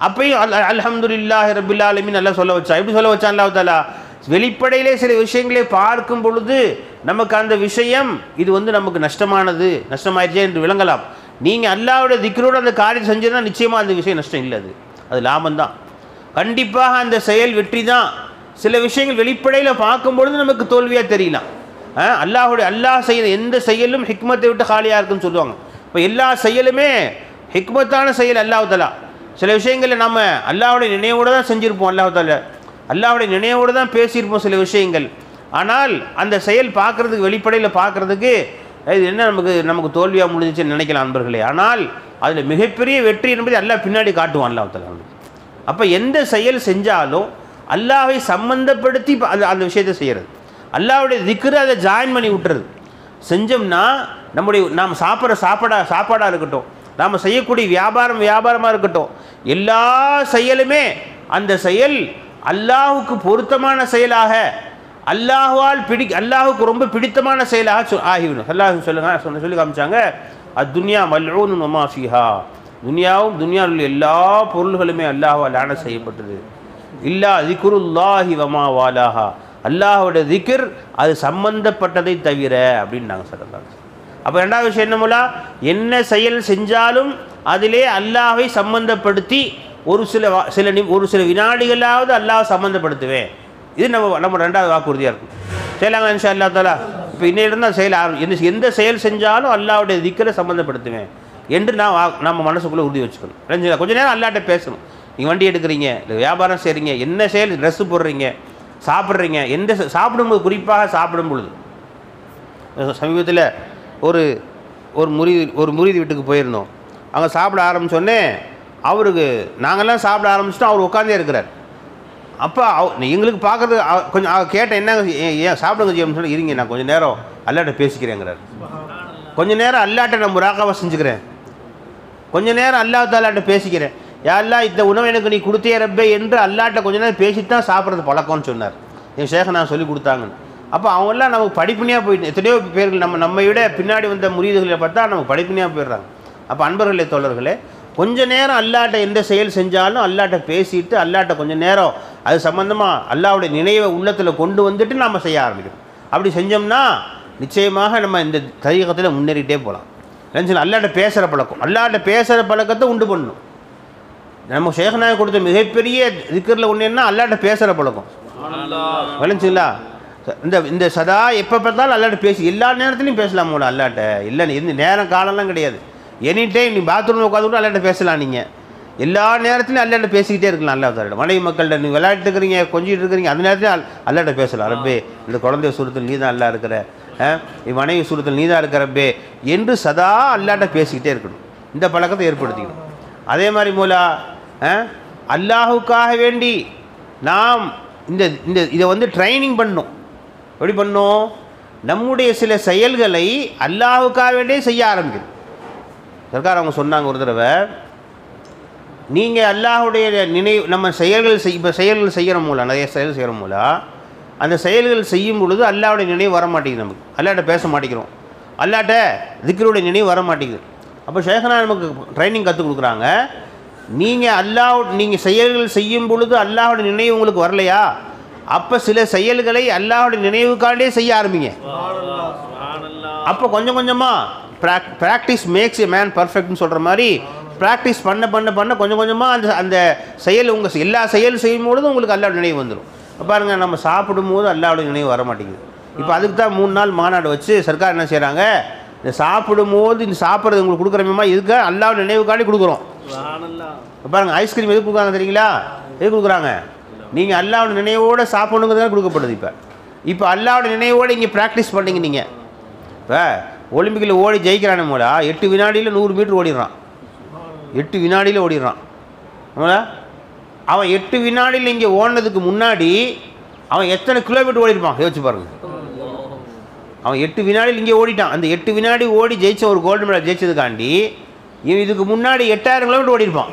அப்பயும் அல்ஹம்துலில்லாஹி ரப்பில் ஆலமீன் நல்லா சொல்ல வச்சா. எப்படி சொல்ல வச்சான் அல்லாஹ் தஆலா? வெளிப்படையிலே சில விஷயங்களை பார்க்கும் பொழுது நமக்கு அந்த விஷயம் இது நமக்கு நஷ்டமாயிடுச்சே என்று விளங்கலாம். நீங்கள் அல்லாஹ்வுடைய திக்ரோடு அந்த காரியம் செஞ்சதுன்னா நிச்சயமாக அந்த விஷயம் நஷ்டம் இல்லை, அது லாபம்தான். கண்டிப்பாக அந்த செயல் வெற்றி தான். சில விஷயங்கள் வெளிப்படையில் பார்க்கும் பொழுது நமக்கு தோல்வியாக தெரியலாம். அல்லாஹ் செய்ய எந்த செயலும் ஹிக்மத்தை விட்டு காலியாக இருக்குன்னு சொல்லுவாங்க. இப்போ எல்லா செயலுமே ஹிக்மத்தான செயல். அல்லாஹ் தஆலா சில விஷயங்களை நம்ம அல்லாஹ்வுடைய நினைவோடு தான் செஞ்சுருப்போம், அல்லாஹ்வுடைய நினைவோடு தான் பேசியிருப்போம் சில விஷயங்கள். ஆனால் அந்த செயல் பார்க்குறதுக்கு வெளிப்படையில் பார்க்குறதுக்கு இது என்ன நமக்கு தோல்வியாக முடிஞ்சிச்சுன்னு நினைக்கலாம் நண்பர்களே. ஆனால் அதில் மிகப்பெரிய வெற்றி என்பதை அல்லாஹ் பின்னாடி காட்டுவான் அல்லாஹ் தஆலா. அப்போ எந்த செயல் செஞ்சாலும் அல்லாஹ்வை சம்பந்தப்படுத்தி அந்த விஷயத்தை செய்கிறது, அல்லாஹ்வுடைய திக்ரை அதை ஜாயின் பண்ணி விட்டுறது. செஞ்சோம்னா நாம் சாப்பிட்ற சாப்பாடாக இருக்கட்டும், நாம் செய்யக்கூடிய வியாபாரமாக இருக்கட்டும், எல்லா செயலுமே அந்த செயல் அல்லாஹுக்கு பொருத்தமான செயலாக, அல்லாஹுக்கு ரொம்ப பிடித்தமான செயலாக ஆகிவிடும். அல்லாஹ் சொல்லி காமிச்சாங்க, அத்துன்யா மல்ஊனுன் வமா ஃபீஹா, துனியாவில் உள்ள எல்லா பொருள்களுமே அல்லாஹ்வால் லானத் செய்யப்பட்டது. இல்லா திக்ருல்லாஹி வமா வாலாஹா, அல்லாஹ்வுடைய திக்ர் அது சம்பந்தப்பட்டதை தவிர அப்படின்னு நாங்கள் சொல்லலாம். அப்போ ரெண்டாவது விஷயம் என்னமோலா, என்ன செயல் செஞ்சாலும் அதிலே அல்லாஹ்வை சம்பந்தப்படுத்தி ஒரு சில வினாடிகளாவது அல்லாஹ் சம்பந்தப்படுத்துவேன். இது நம்ம ரெண்டாவது வாக்குறுதியாக இருக்கும். செய்யலாங்க இன்ஷா அல்லாஹ் தஆலா. இப்போ இன்னையிலிருந்து அந்த செயல் எந்த செயல் செஞ்சாலும் அல்லாஹ்வுடைய திக்ரை சம்மந்தப்படுத்துவேன் என்று நம்ம மனசுக்குள்ளே உறுதி வச்சுக்கணும். கொஞ்சம் நேரம் அல்லாஹ்ட்ட பேசணும். நீங்கள் வண்டி எடுக்கிறீங்க, இல்லை வியாபாரம் செய்கிறீங்க, என்ன செயல், ட்ரெஸ்ஸு போடுறீங்க, சாப்பிட்றீங்க, சாப்பிடும்போது, குறிப்பாக சாப்பிடும் பொழுது, சமீபத்தில் ஒரு முரீது வீட்டுக்கு போயிருந்தோம். அங்கே சாப்பிட ஆரம்பித்தோடனே நாங்கள்லாம் சாப்பிட ஆரம்பிச்சிட்டோம், அவர் உட்காந்தே இருக்கிறார். அப்போ எங்களுக்கு பார்க்குறது கொஞ்சம் கேட்டேன், என்னங்க ஏன் சாப்பிடுங்க ஜி அப்படின்னு சொல்லி, இருங்க நான் கொஞ்சம் நேரம் அல்லாட்ட பேசிக்கிறேங்கிறார். கொஞ்சம் நேரம் அல்லாட்ட நான் முராகாவா செஞ்சுக்கிறேன், கொஞ்சம் நேரம் அல்லாஹ் தஆலாட்ட பேசிக்கிறேன். யா அல்லாஹ் இந்த உணவு எனக்கு நீ கொடுத்தே ரப்பே என்று அல்லாட்ட கொஞ்ச நேரம் பேசிட்டு தான் சாப்பிட்றது பழக்கம்னு சொன்னார். என் ஷேഖ நான் சொல்லி கொடுத்தாங்கன்னு. அப்போ அவங்கெல்லாம் நமக்கு படிப்பினியாக போயிட்டு, எத்தனையோ பேர்கள் நம்மை விட பின்னாடி வந்த முரீதுகளை பார்த்தா நமக்கு படிப்பினியாக போயிடுறாங்க. அப்போ அன்பர்களே, தோழர்களே, கொஞ்ச நேரம் அல்லாட்ட எந்த செயல் செஞ்சாலும் அல்லாட்ட பேசிட்டு அல்லாட்ட கொஞ்சம் நேரம் அது சம்பந்தமாக அல்லாஹ்வுடைய நினைவை உள்ளத்தில் கொண்டு வந்துட்டு நம்ம செய்ய ஆரம்பிக்கணும். அப்படி செஞ்சோம்னா நிச்சயமாக நம்ம இந்த தரீகத்தில் முன்னேறிட்டே போகலாம். அல்லாட்ட பேசுகிற பழக்கம், அல்லாட்ட பேசுகிற பழக்கத்தை உண்டு பண்ணணும். நம்ம ஷேഖ் நாயகம் கொடுத்த மிகப்பெரிய திக்ரில் ஒன்று என்ன, அல்லாட்ட பேசுகிற பழக்கம். விளைஞ்சுங்களா? இந்த சதா எப்போ பார்த்தாலும் அல்லாட்ட பேசி எல்லா நேரத்துலையும் பேசலாம் போல அல்லாட்ட. இல்லை இந்த நேரம் காலம்லாம் கிடையாது, எனி டைம். நீ பாத்ரூமில் உட்காந்து அல்லாட்ட பேசலாம். நீங்கள் எல்லா நேரத்துலையும் அல்லாட்ட பேசிக்கிட்டே இருக்கலாம். அல்லாஹ் தஆலா மனைவி மக்கள்கிட்ட நீ விளையாட்டு இருக்கிறீங்க, கொஞ்சிட்டு இருக்கிறீங்க, அந்த நேரத்தில் அல்லாட்ட பேசலாம். ரப்பே இந்த குழந்தைய சூரத்தில் நீ தான் அல்லா இருக்கிற, மனைவி சூரத்தில் நீ தான் இருக்கிறப்பே என்று சதா அல்லாட்ட பேசிக்கிட்டே இருக்கணும். இந்த பழக்கத்தை ஏற்படுத்திக்கணும். அதே மாதிரி மூலா அல்லாஹுக்காக வேண்டி நாம் இதை ட்ரைனிங் பண்ணணும். எப்படி பண்ணணும்? நம்முடைய சில செயல்களை அல்லாஹுக்காக வேண்டியே செய்ய ஆரம்பிக்கணும். சர்க்கார் அவங்க சொன்னாங்க ஒரு தடவை, நீங்கள் அல்லாஹுடைய நம்ம செயல்கள் செய்கிற மூலம், நிறைய செயல் செய்கிற மூலம் அந்த செயல்கள் செய்யும் பொழுது அல்லாஹ்வுடைய நினைவு வர மாட்டேங்குது. நமக்கு அல்லாஹ்ட்ட பேச மாட்டேங்கிறோம், அல்லாஹ்ட்ட திக்ருடைய நினைவு வர மாட்டேங்குது. அப்போ ஷேഖனா நமக்கு ட்ரைனிங் கற்றுக் கொடுக்குறாங்க. நீங்கள் செயல்கள் செய்யும் பொழுது அல்லாஹ்வுடைய நினைவு உங்களுக்கு வரலையா, அப்போ சில செயல்களை அல்லாஹ்வுடைய நினைவுக்காண்டே செய்ய ஆரம்பிங்க. அப்போ கொஞ்சம் கொஞ்சமாக ப்ராக்டிஸ் மேக்ஸ் எ மேன் பர்ஃபெக்ட்னு சொல்கிற மாதிரி ப்ராக்டிஸ் பண்ண பண்ண பண்ண கொஞ்சம் கொஞ்சமாக அந்த செயல் எல்லா செயல் செய்யும் பொழுதும் உங்களுக்கு அல்லாஹ்வுடைய நினைவு வந்துடும். பாருங்கள், நம்ம சாப்பிடும்போது அல்லாஹ்வுடைய நினைவு வர மாட்டேங்குது. இப்போ அதுக்கு தான் 3 நாள் மாநாடு வச்சு சர்க்கார் என்ன செய்கிறாங்க, இந்த சாப்பிடும்போது இந்த சாப்பிட்றது உங்களுக்கு கொடுக்குறோமா, இதுக்கு அல்லாஹ்வுடைய நினைவுக்காண்டி கொடுக்குறோம். பாருங்கள், ஐஸ்கிரீம் எதுக்கு கொடுக்குறாங்க தெரியுங்களா? எது கொடுக்குறாங்க? நீங்கள் அல்லாஹ்வுடைய நினைவோடு சாப்பிடணுங்கிறதுனால கொடுக்கப்படுது. இப்போ அல்லாஹ்வுடைய நினைவோடு இங்கே ப்ராக்டிஸ் பண்ணிங்க. நீங்கள் இப்போ ஒலிம்பிக்கில் ஓடி ஜெயிக்கிறானே மூலா 8 வினாடியில் 100 மீட்டர் ஓடிடுறான். 8 வினாடியில் ஓடிடுறான். அவன் 8 வினாடியில் இங்கே ஓடினதுக்கு முன்னாடி அவன் எத்தனை கிலோமீட்டர் ஓடிருப்பான் யோசிச்சு பாருங்க. அவன் 8 வினாடியில் இங்கே ஓடிட்டான். அந்த 8 வினாடி ஓடி ஜெயிச்ச ஒரு கோல்டு மெடல் ஜெயிச்சதுக்காண்டி இவன் இதுக்கு முன்னாடி 8000 கிலோமீட்டர் ஓடிருப்பான்.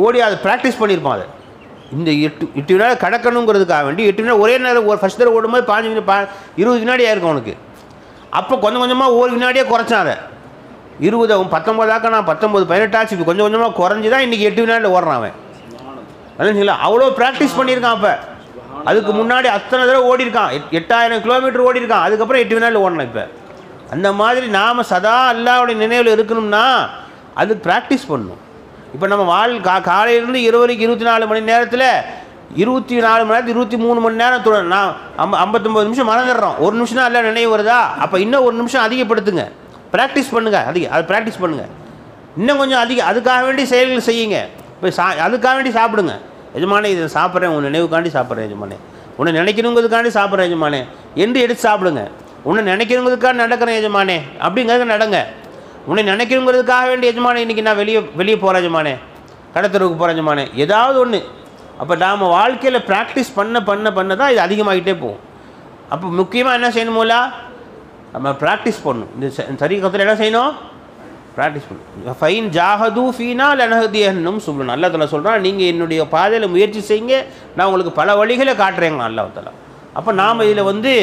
ஓடி அதை ப்ராக்டிஸ் பண்ணியிருப்பான். அதை இந்த 8 வினாடி கடக்கணுங்கிறதுக்காக வேண்டி 8 வினாடி ஒரே நேரம் ஒரு ஃபஸ்ட் தடவை ஓடும்போது 20 வினாடி ஆயிருக்கும் அவனுக்கு. அப்போ கொஞ்சம் கொஞ்சமாக ஒரு வினாடியே குறைச்சான். அதை 20 19 நான் 19 18 ஆச்சு. இப்படி கொஞ்சம் கொஞ்சமாக குறைஞ்சி தான் இன்றைக்கி 8 வினாடியில் ஓடுறான் அவன். அதுங்களா அவ்வளோ ப்ராக்டிஸ் பண்ணியிருக்கான். அப்போ அதுக்கு முன்னாடி அத்தனை தடவை ஓடிருக்கான். 8000 கிலோமீட்டர் ஓடிருக்கான். அதுக்கப்புறம் 8 வினாடியில் ஓடணும். இப்போ அந்த மாதிரி நாம் சதா அல்லாஹ்வுடைய நினைவில் இருக்கணும்னா அது ப்ராக்டிஸ் பண்ணணும். இப்போ நம்ம காலையிலேருந்து இரவு வரைக்கும் 24 மணி நேரத்தில் 24 மணி நேரத்தில் 23 மணி நேரம் நான் 59 நிமிஷம் மறந்துடுறோம். ஒரு நிமிஷம் தான் எல்லாம் நினைவு வருதா? அப்போ இன்னும் ஒரு நிமிஷம் அதிகப்படுத்துங்க. ப்ராக்டிஸ் பண்ணுங்கள். அதை ப்ராக்டிஸ் பண்ணுங்கள். இன்னும் கொஞ்சம் அதுக்காக வேண்டி செயல்கள் செய்யுங்க. இப்போ அதுக்காக வேண்டி சாப்பிடுங்க. எஜமானே இதை சாப்பிட்றேன், உன் நினைவுக்காண்டி சாப்பிட்றேன் எஜமானே, உன்னை நினைக்கணுங்கிறதுக்காண்டி சாப்பிட்றேன் எஜமானே என்று எடுத்து சாப்பிடுங்க. உன்னை நினைக்கணுங்கிறதுக்காக நடக்கிறேன் எஜமானே அப்படிங்கிறது நடங்க. உன்னை நினைக்கணுங்கிறதுக்காக வேண்டிய எஜமானே இன்றைக்கி நான் வெளியே போகிறேன் எஜமானே, கடத்தருக்கு போகிறேன் எஜமானே, ஏதாவது ஒன்று. அப்போ நாம் வாழ்க்கையில் ப்ராக்டிஸ் பண்ண தான் இது அதிகமாகிட்டே போகும். அப்போ முக்கியமாக என்ன செய்யணுமோல நம்ம ப்ராக்டிஸ் பண்ணணும். இந்த தரீகத்தில் என்ன செய்யணும்? ப்ராக்டிஸ் பண்ணணும். ஃபைன் ஜாஹது ஃபீனா லனஹதியஹும் சுப்லன். அல்லாஹ் தஆலா சொல்கிறான், நீங்கள் என்னுடைய பாதையில் முயற்சி செய்யுங்க, நான் உங்களுக்கு பல வழிகளை காட்டுறேங்க அல்லாஹ் தஆலா. அப்போ நாம் இதில்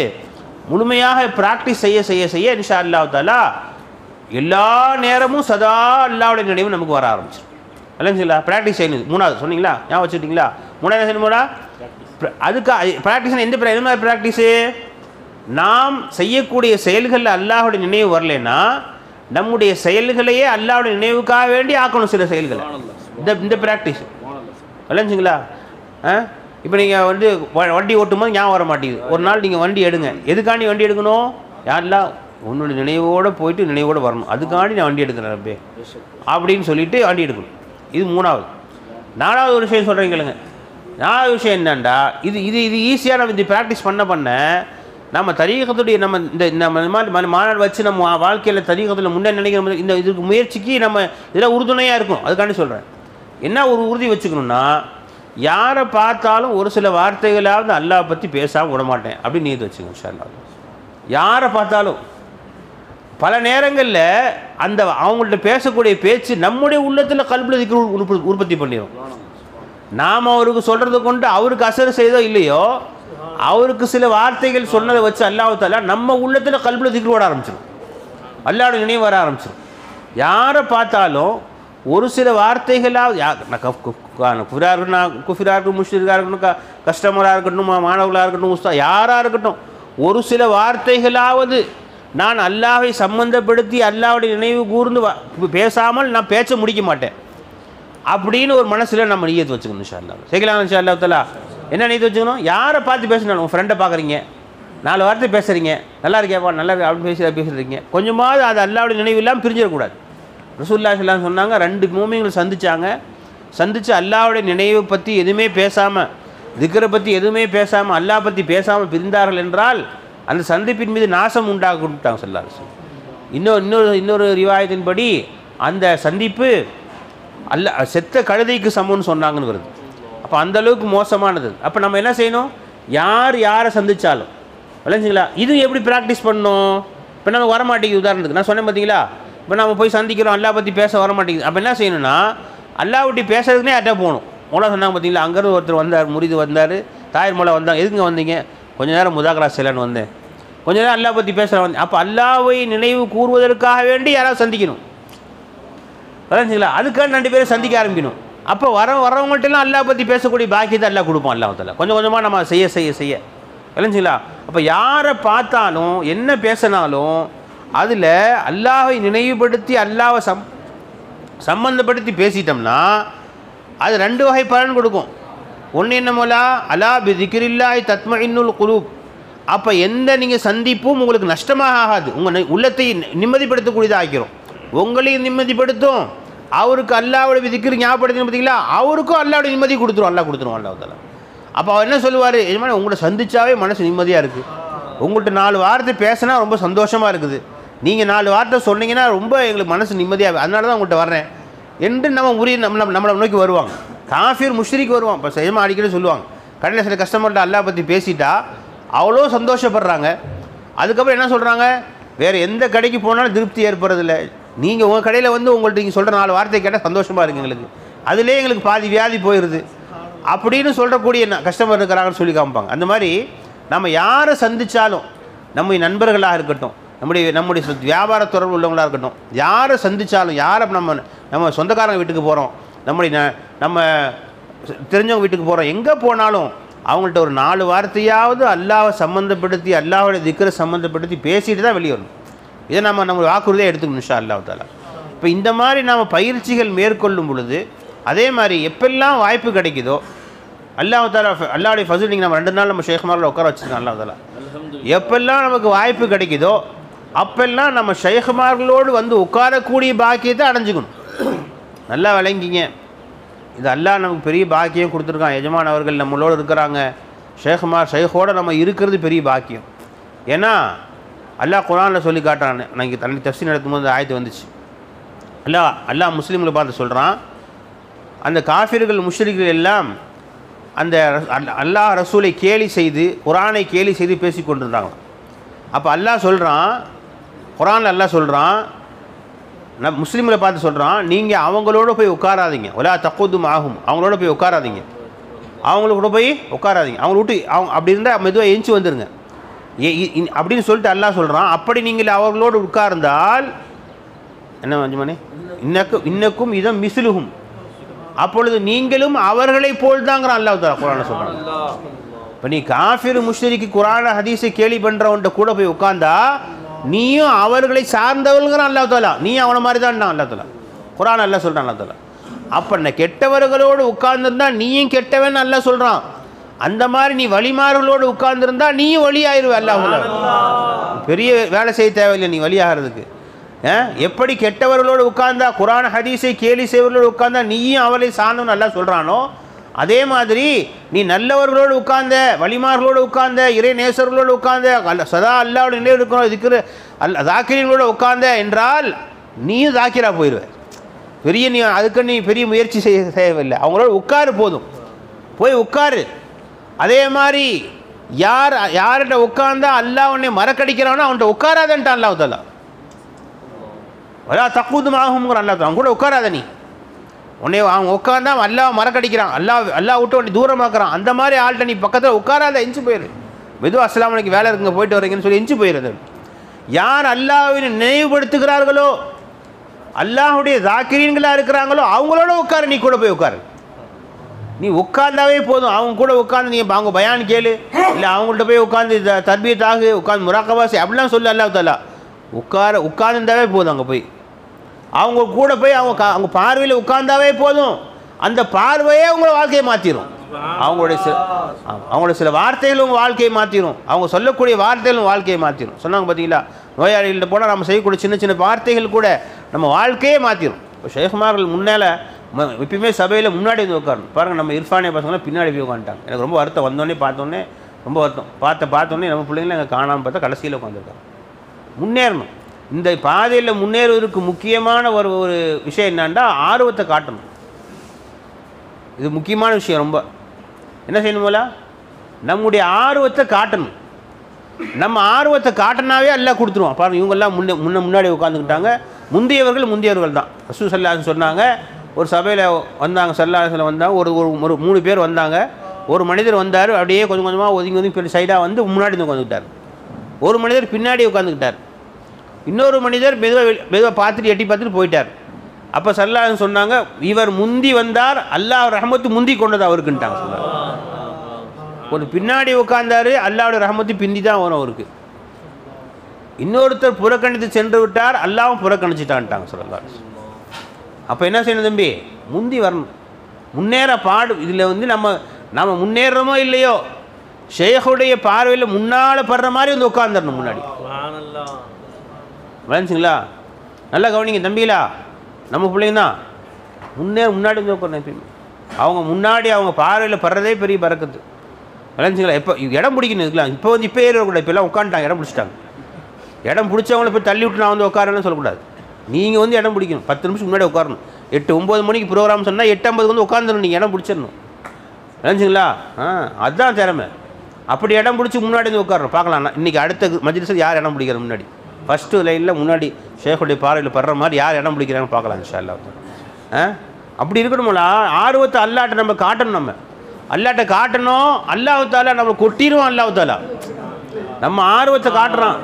முழுமையாக ப்ராக்டிஸ் செய்ய இன்ஷா அல்லாஹ் தஆலா எல்லா நேரமும் சதா அல்லாஹ்வுடைய நினைவு நமக்கு வர ஆரம்பிச்சிடும். இல்லைங்களா? ப்ராக்டிஸ் செய்யணும். 3வது சொன்னீங்களா? ஞாபகம் வச்சுக்கிட்டீங்களா? 3வது செய்யணுமோடா அதுக்கு ப்ராக்டிஸ் எந்த மாதிரி ப்ராக்டிஸு? நாம் செய்யக்கூடிய செயல்களில் அல்லாஹ்வுடைய நினைவு வரலைன்னா நம்முடைய செயல்களையே அல்லாஹ்வுடைய நினைவுக்காக வேண்டி ஆக்கணும். சில செயல்களை இந்த ப்ராக்டிஸ் இல்லைங்களா? இப்போ நீங்கள் வண்டி ஓட்டும் போது ஞாபகம் வர மாட்டேங்குது. ஒரு நாள் நீங்கள் வண்டி எடுங்க. எதுக்காண்டி வண்டி எடுக்கணும்? யாரெல்லாம் உன்னுடைய நினைவோடு போயிட்டு நினைவோடு வரணும். அதுக்காண்டி நான் வண்டி எடுக்கிறேன் ரப்பே அப்படின்னு சொல்லிட்டு வண்டி எடுக்கணும். இது 3வது. 4வது ஒரு விஷயம் சொல்கிறேன் கேளுங்க. 4வது விஷயம் என்னண்டா, இது ஈஸியாக நம்ம இந்த ப்ராக்டிஸ் பண்ண நம்ம தரீகத்துடைய நம்ம மாநாடு வச்சு நம்ம வாழ்க்கையில் தரீகத்தில் முன்னே நினைக்கிற இதுக்கு முயற்சிக்கு நம்ம இதெல்லாம் உறுதுணையாக இருக்கும். அதுக்காண்டி சொல்கிறேன். என்ன ஒரு உறுதி வச்சுக்கணும்னா, யாரை பார்த்தாலும் ஒரு சில வார்த்தைகளாவது அல்லாஹ் பற்றி பேசாமல் விடமாட்டேன் அப்படின்னு நீதி வச்சுக்கணும் இன்ஷா அல்லாஹ். யாரை பார்த்தாலும் பல நேரங்களில் அவங்கள்ட்ட பேசக்கூடிய பேச்சு நம்முடைய உள்ளத்தில் கல்பில் உற்பத்தி பண்ணிடும். நாம் அவருக்கு சொல்கிறத கொண்டு அவருக்கு அசர் செய்தோ இல்லையோ, அவருக்கு சில வார்த்தைகள் சொன்னதை வச்சு அல்லாஹ் தஆலா நம்ம உள்ளத்தில் கல்பில் திக்ர் ஓட ஆரம்பிச்சிடும். அல்லாஹ்வுடைய நினைவு வர ஆரம்பிச்சிடும். யாரை பார்த்தாலும் ஒரு சில வார்த்தைகளாவது குஃபிராக இருக்கட்டும், முஷ்ரிக்காக இருக்கட்டும், கஸ்டமராக இருக்கட்டும், மாணவர்களாக இருக்கட்டும், உஸ்தா யாராக இருக்கட்டும், ஒரு சில வார்த்தைகளாவது நான் அல்லாஹ்வை சம்பந்தப்படுத்தி அல்லாஹ்வுடைய நினைவு கூர்ந்து பேசாமல் நான் பேச்ச முடிக்க மாட்டேன் அப்படின்னு ஒரு மனசில் நம்ம நியத்து வச்சுக்கணும் இன்ஷா அல்லாஹ். சரிங்களா? இன்ஷா அல்லாஹ் தஆலா என்ன நியத்து வச்சுக்கணும்? யாரை பார்த்து பேசினாலும் உங்கள் ஃப்ரெண்டை பார்க்குறீங்க, 4 வார்த்தை பேசுகிறீங்க, நல்லா இருக்கேப்பா நல்லா இருக்கு அப்படின்னு பேசுகிறீங்க, கொஞ்சமாவது அது அல்லாஹ்வுடைய நினைவு இல்லாமல் பிரிஞ்சிடக்கூடாது. ரசூலுல்லாஹி ஸல்லல்லாஹு அலைஹி வஸல்லம் சொன்னாங்க, 2 மூமின்கள் சந்தித்து அல்லாஹ்வுடைய நினைவை பற்றி எதுவுமே பேசாமல், திக்ரை பற்றி எதுவுமே பேசாமல், அல்லாஹ் பற்றி பேசாமல் பிரிந்தார்கள் என்றால் அந்த சந்திப்பின் மீது நாசம் உண்டாக கொடுத்தாங்க ஸல்லல்லாஹு அலைஹி வஸல்லம். இன்னொரு ரிவாயத்தின்படி அந்த சந்திப்பு செத்த கழுதைக்கு சமம்னு சொன்னாங்கன்னு வருது. அப்போ அந்தளவுக்கு மோசமானது. அப்போ நம்ம என்ன செய்யணும்? யாரை சந்தித்தாலும் விளைஞ்சிங்களா, இது எப்படி ப்ராக்டிஸ் பண்ணணும்? இப்போ நம்ம வரமாட்டேங்குது. உதாரணத்துக்கு நான் சொன்னேன் பார்த்தீங்களா, இப்போ நம்ம போய் சந்திக்கிறோம், அல்லாஹ் பற்றி பேச வரமாட்டேங்குது. அப்போ என்ன செய்யணும்னா, அல்லாஹ் பற்றி பேசுறதுக்குனே யார்கிட்ட போகணும். மொழா சொன்னாங்க பார்த்தீங்களா, அங்கேருந்து ஒருத்தர் வந்தார், முறிது வந்தார், தாயர் மொழா வந்தாங்க. எதுங்க வந்தீங்க? கொஞ்ச நேரம் முதாக்கரா செய்யலான்னு வந்தேன், கொஞ்ச நேரம் அல்லாஹ் பற்றி பேசுகிற வந்தேன். அப்போ அல்லாஹ்வை நினைவு கூறுவதற்காக வேண்டி யாராவது சந்திக்கணும். விளைஞ்சிங்களா? அதுக்காக 2 பேரும் சந்திக்க ஆரம்பிக்கணும். அப்போ வரவங்கள்ட்டெல்லாம் அல்லாஹ் பற்றி பேசக்கூடிய பாக்கியத்தை அல்லாஹ் கொடுப்போம். அல்லாஹ் தஆலா கொஞ்சம் கொஞ்சமாக நம்ம செய்ய விளைஞ்சிங்களா? அப்போ யாரை பார்த்தாலும் என்ன பேசினாலும் அதில் அல்லாஹ்வை நினைவுபடுத்தி அல்லாஹ்வை சம்பந்தப்படுத்தி பேசிட்டோம்னா அது 2 வகை பலன் கொடுக்கும். ஒன்று என்ன மோலா, அலா பி திக்ரில்லாஹி தத்மஇன்னுல் குலூப். அப்போ எந்த நீங்கள் சந்திப்பும் உங்களுக்கு நஷ்டமாக ஆகாது, உங்கள் உள்ளத்தை நிம்மதிப்படுத்தக்கூடியதாக ஆக்கிறோம், உங்களையும் நிம்மதிப்படுத்தும். அவருக்கு அல்லாஹ்வுடைய திக்ர் ஞாபகப்படுத்தி பார்த்தீங்களா, அவருக்கும் அல்லாஹ்வுடைய நிம்மதி கொடுத்துரும். அல்லாஹ் தஆலா. அப்போ அவர் என்ன சொல்லுவார்? எஜமானே உங்களை சந்திச்சாவே மனசு நிம்மதியாக இருக்குது, உங்கள்கிட்ட 4 வார்த்தை பேசினா ரொம்ப சந்தோஷமாக இருக்குது, நீங்கள் 4 வார்த்தை சொன்னீங்கன்னா ரொம்ப எங்களுக்கு மனசு நிம்மதியாக, அதனால தான் உங்கள்கிட்ட வர்றேன் என்று நம்மளை நோக்கி வருவாங்க. காஃபிர் முஷ்ரிக் வருவான். இப்போ சஜமா அடிக்கடி சொல்லுவாங்க, கடையில் சில கஸ்டமர்கிட்ட அல்லாஹ் பற்றி பேசிட்டா அவ்வளோ சந்தோஷப்படுறாங்க. அதுக்கப்புறம் என்ன சொல்கிறாங்க, வேறு எந்த கடைக்கு போனாலும் திருப்தி ஏற்படுறதில்லை, நீங்கள் உங்கள் கடையில் வந்து உங்கள்கிட்ட நீங்கள் சொல்கிற 4 வார்த்தை கேட்டால் சந்தோஷமாக இருக்குது எங்களுக்கு, அதிலே எங்களுக்கு பாதி வியாதி போயிடுது அப்படின்னு சொல்கிறக்கூடிய கஸ்டமர் இருக்கிறாங்கன்னு சொல்லி காமிப்பாங்க. அந்த மாதிரி நம்ம யாரை சந்தித்தாலும், நம்ம நண்பர்களாக இருக்கட்டும், நம்முடைய வியாபார தொடர்பு உள்ளவங்களாக இருக்கட்டும், யாரை சந்தித்தாலும், யாரை நம்ம சொந்தக்காரங்க வீட்டுக்கு போகிறோம், நம்ம தெரிஞ்சவங்க வீட்டுக்கு போகிறோம், எங்கே போனாலும் அவங்கள்ட்ட ஒரு 4 வார்த்தையாவது அல்லாஹ்வை சம்மந்தப்படுத்தி, அல்லாஹ்வுடைய திக்ரை சம்மந்தப்படுத்தி பேசிட்டு தான் வெளியே வரணும். இதை நம்ம வாக்குறுதியாக எடுத்துக்கணும் இன்ஷா அல்லாஹ் தஆலா. இப்போ இந்த மாதிரி நாம் பயிற்சிகள் மேற்கொள்ளும் பொழுது, அதே மாதிரி எப்பெல்லாம் வாய்ப்பு கிடைக்குதோ அல்லாஹ் தஆலா அல்லாஹ்வுடைய ஃபஸல், நீங்கள் நம்ம 2 நாள் நம்ம ஷேக்மாரில் உட்கார வச்சுருக்கோம் அல்லாஹ் தஆலா. எப்பெல்லாம் நமக்கு வாய்ப்பு கிடைக்குதோ அப்பெல்லாம் நம்ம ஷேக்மார்களோடு வந்து உட்காரக்கூடிய பாக்கியத்தை அடைஞ்சிக்கணும். நல்லா விளங்கிங்க, இது அல்லாஹ் நமக்கு பெரிய பாக்கியம் கொடுத்துருக்கான். எஜமான் அவர்கள் நம்மளோடு இருக்கிறாங்க, ஷேக்கோடு நம்ம இருக்கிறது பெரிய பாக்கியம். ஏன்னா அல்லாஹ் குர்ஆனில் சொல்லி காட்டுறான். நாங்கள் தண்ணி தஃப்சீர் நடக்கும்போது ஆயத்து வந்துச்சு. அல்லாஹ் முஸ்லீம்களை பார்த்து சொல்கிறான், அந்த காஃபிர்கள் முஷ்ரிக்குகள் எல்லாம் அந்த அல்லாஹ் ரசூலை கேலி செய்து, குர்ஆனை கேலி செய்து பேசி கொண்டிருந்தாங்க. அப்போ அல்லாஹ் சொல்கிறான், குர்ஆனில் அல்லாஹ் சொல்கிறான், முஸ்லீம்களை பார்த்து சொல்கிறான், நீங்கள் அவங்களோட போய் உட்காராதீங்க, ஒலா தக்குதும் ஆகும், அவங்களோட போய் உட்காராதீங்க, அவங்களோட போய் உட்காராதீங்க, அவங்கள விட்டு அவங்க அப்படி இருந்தால் மெதுவாக எஞ்சி வந்துடுங்க அப்படின்னு சொல்லிட்டு அல்லாஹ் சொல்கிறான். அப்படி நீங்கள் அவர்களோடு உட்கார்ந்தால் என்ன மஞ்சுமணி, இன்னக்கும் இதம் மிஸ்லுஹும், அப்பொழுது நீங்களும் அவர்களை போல் தாங்கிறான் அல்லாஹ் தஆலா குர்ஆனில் சொல்கிறான். இப்போ நீ காஃபிர் முஷ்ரிக்கு குர்ஆன் ஹதீஸை கேலி பண்ணுறவன்ட்ட கூட போய் உட்கார்ந்தா நீயும் அவர்களை சார்ந்தவள்ங்கிறான் அல்லாஹ் தஆலா, நீ அவனை மாதிரி தான் அல்லாஹ் தஆலா குர்ஆன் அல்லாஹ் சொல்கிறான் அல்லாஹ் தஆலா. அப்போ கெட்டவர்களோடு உட்கார்ந்துருந்தா நீயும் கெட்டவன் அல்லாஹ் சொல்கிறான். அந்த மாதிரி நீ வழிமார்களோடு உட்கார்ந்துருந்தா நீயும் வழியாயிருவ. அல்லாஹ் பெரிய வேலை செய்ய தேவையில்லை நீ வழியாகிறதுக்கு. எப்படி கெட்டவர்களோடு உட்கார்ந்தா, குர்ஆன் ஹதீஸை கேலி செய்வர்களோடு உட்கார்ந்தா நீயும் அவளை சார்ந்தவன் அல்லாஹ் சொல்கிறானோ, அதே மாதிரி நீ நல்லவர்களோடு உட்கார்ந்த, வலிமார்களோடு உட்கார்ந்த, இறை நேசர்களோடு உட்கார்ந்த, சதா அல்லாஹ்வோட நினைவு இருக்கணும், இதுக்கு தாக்கிரீங்களோடு உட்கார்ந்த என்றால் நீயும் தாக்கிரா போயிடுவ. அதுக்கு நீ பெரிய முயற்சி செய்ய தேவையில்லை, அவங்களோட உட்காரு போதும், போய் உட்காரு. அதே மாதிரி யார்கிட்ட உட்கார்ந்தா அல்லாஹ் உன்னை மறக்கடிக்கிறானோ அவன்கிட்ட உட்காராதன்ட்டான் அல்லாஹ் தஆலா. அல்லாஹ் தக்குதும் ஆகுங்கிற அல்லாஹ் அவன் கூட உட்காராத. நீ உன்னை அவன் உட்கார்ந்தா அல்லாஹ் மறக்கடிக்கிறான், அல்லாஹ் விட்டு உன்னை தூரமாக்குறான். அந்த மாதிரி ஆள்கிட்ட நீ பக்கத்தில் உட்காராத, எஞ்சி போயிரு. மெதுவாக அஸ்ஸலாமு அலைக்கும் வேலை இருக்குங்க போயிட்டு வரீங்கன்னு சொல்லி எஞ்சி போயிடுறது. யார் அல்லாஹ்வை நினைவுபடுத்துகிறார்களோ, அல்லாஹ்வுடைய தாக்கிரீன்களாக இருக்கிறாங்களோ அவங்களோட உட்காரு, நீ கூட போய் உட்காரு. நீ உட்கார்ந்தாவே போதும், அவங்க கூட உட்காந்து நீ அவங்க பயான் கேளு, இல்லை அவங்கள்ட்ட போய் உட்காந்து தர்பியத்தாக உட்காந்து முராக்கபாசி அப்படிலாம் சொல்லு. அல்லாஹ் தஆலா உட்கார்ந்தாவே போதும், அங்கே போய் அவங்க கூட போய் அவங்க பார்வையில் உட்கார்ந்தாவே போதும். அந்த பார்வையே உங்களை வாழ்க்கையை மாற்றிடும். அவங்களுடைய சில வார்த்தைகளும் வாழ்க்கையை மாற்றிடும், அவங்க சொல்லக்கூடிய வார்த்தைகளும் வாழ்க்கையை மாற்றிடும். சொன்னாங்க பார்த்தீங்களா, நோயாளிகள்கிட்ட போனால் நம்ம செய்யக்கூடிய சின்ன சின்ன வார்த்தைகள் கூட நம்ம வாழ்க்கையே மாற்றிடும். இப்போ ஷேக்மார்கள் முன்னால் எப்பயுமே சபையில் முன்னாடி வந்து உட்காரணும். பாருங்கள், நம்ம இர்ஃபானே பசங்களாம் பின்னாடி போய் உட்காந்துட்டாங்க. எனக்கு ரொம்ப வருத்தம், வந்தோடனே பார்த்தோன்னே ரொம்ப வருத்தம். பார்த்தோன்னே நம்ம பிள்ளைங்களும் எங்கள் காணாமல் பார்த்தா கடைசியில் உட்காந்துருக்காங்க. முன்னேறணும். இந்த பாதையில் முன்னேறுவதற்கு முக்கியமான ஒரு விஷயம் என்னான்டா ஆர்வத்தை காட்டணும். இது முக்கியமான விஷயம். ரொம்ப என்ன செய்யணுமோல, நம்முடைய ஆர்வத்தை காட்டணும். நம்ம ஆர்வத்தை காட்டினாவே எல்லாம் கொடுத்துருவோம். பாருங்கள், இவங்கெல்லாம் முன்னாடி உட்காந்துக்கிட்டாங்க. முந்தியவர்கள் தான். ரசூல் ஸல்லல்லாஹு அலைஹி வஸல்லம் சொன்னாங்க, ஒரு சபையில் வந்தாங்க, ஸல்லல்லாஹு அலைஹி வஸல்லம் வந்தாங்க, ஒரு 3 பேர் வந்தாங்க. ஒரு மனிதர் வந்தார், அப்படியே கொஞ்சம் கொஞ்சமாக ஒதுங்கி சைடாக வந்து முன்னாடி உட்காந்துக்கிட்டார். ஒரு மனிதர் பின்னாடி உட்காந்துக்கிட்டார். இன்னொரு மனிதர் மெதுவாக பார்த்துட்டு எட்டி பார்த்துட்டு போயிட்டார். அப்போ ஸல்லல்லாஹு அலைஹி வஸல்லம் சொன்னாங்க, இவர் முந்தி வந்தார், அல்லாஹ் ரஹமத்து முந்தி கொண்டது அவருக்குன்ட்டாங்க. ஒரு பின்னாடி உட்கார்ந்தாரு, அல்லாஹ்வுடைய ரஹமத்து பிந்தி தான் வரும் அவருக்கு. இன்னொருத்தர் புறக்கணித்து சென்று விட்டார், அல்லாஹ்வும் புறக்கணிச்சிட்டான்ட்டாங்க ஸல்லல்லாஹு அலைஹி வஸல்லம். அப்போ என்ன செய்யணும் தம்பி, முந்தி வரணும், முன்னேற பாடு. இதில் வந்து நம்ம முன்னேறமோ இல்லையோ, ஷேഖுடைய பார்வையில் முன்னால் படுற மாதிரி வந்து உட்காந்துடணும் முன்னாடி. விளைஞ்சிங்களா? நல்லா கவனிங்க தம்பிங்களா, நம்ம பிள்ளைங்க தான் முன்னாடி வந்து உட்காரணும். எப்பயுமே அவங்க முன்னாடி அவங்க பார்வையில் படுறதே பெரிய பரக்கத்து. விளைஞ்சிங்களா? எப்போ இடம் பிடிக்கணும் இருக்கலாம். இப்போ வந்து இப்போ ஏறக்கூடாது. இப்போலாம் உட்காந்துட்டாங்க, இடம் பிடிச்சிட்டாங்க. இடம் பிடிச்சவங்கள போய் தள்ளி விட்டு நான் வந்து உட்காரன்னு சொல்லக்கூடாது. நீங்கள் வந்து இடம் பிடிக்கணும். 10 நிமிஷம் முன்னாடி உட்காரணும். 8-9 மணிக்கு ப்ரோக்ராம் சொன்னால் 8:50 வந்து உட்காந்துடணும். நீங்கள் இடம் பிடிச்சிடணும். விளைஞ்சிங்களா? அதுதான் திறமை. அப்படி இடம் பிடிச்சி முன்னாடி வந்து உட்காரணும். பார்க்கலாம் இன்றைக்கி அடுத்த மஜ்லிஸில் யார் இடம் பிடிக்கிற முன்னாடி ஃபஸ்ட்டு லைனில் முன்னாடி ஷேக்குடைய பார்வையில் படுற மாதிரி யார் இடம் பிடிக்கிறாங்கன்னு பார்க்கலாம் இன்ஷா அல்லாஹ். அப்படி இருக்கணும்ல. ஆர்வத்தை அல்லாட்ட நம்ம காட்டணும். நம்ம அல்லாட்ட காட்டணும். அல்லாஹ் தஆலா நம்ம கொட்டிடுவோம். அல்லாஹ் தஆலா நம்ம ஆர்வத்தை காட்டுறான்.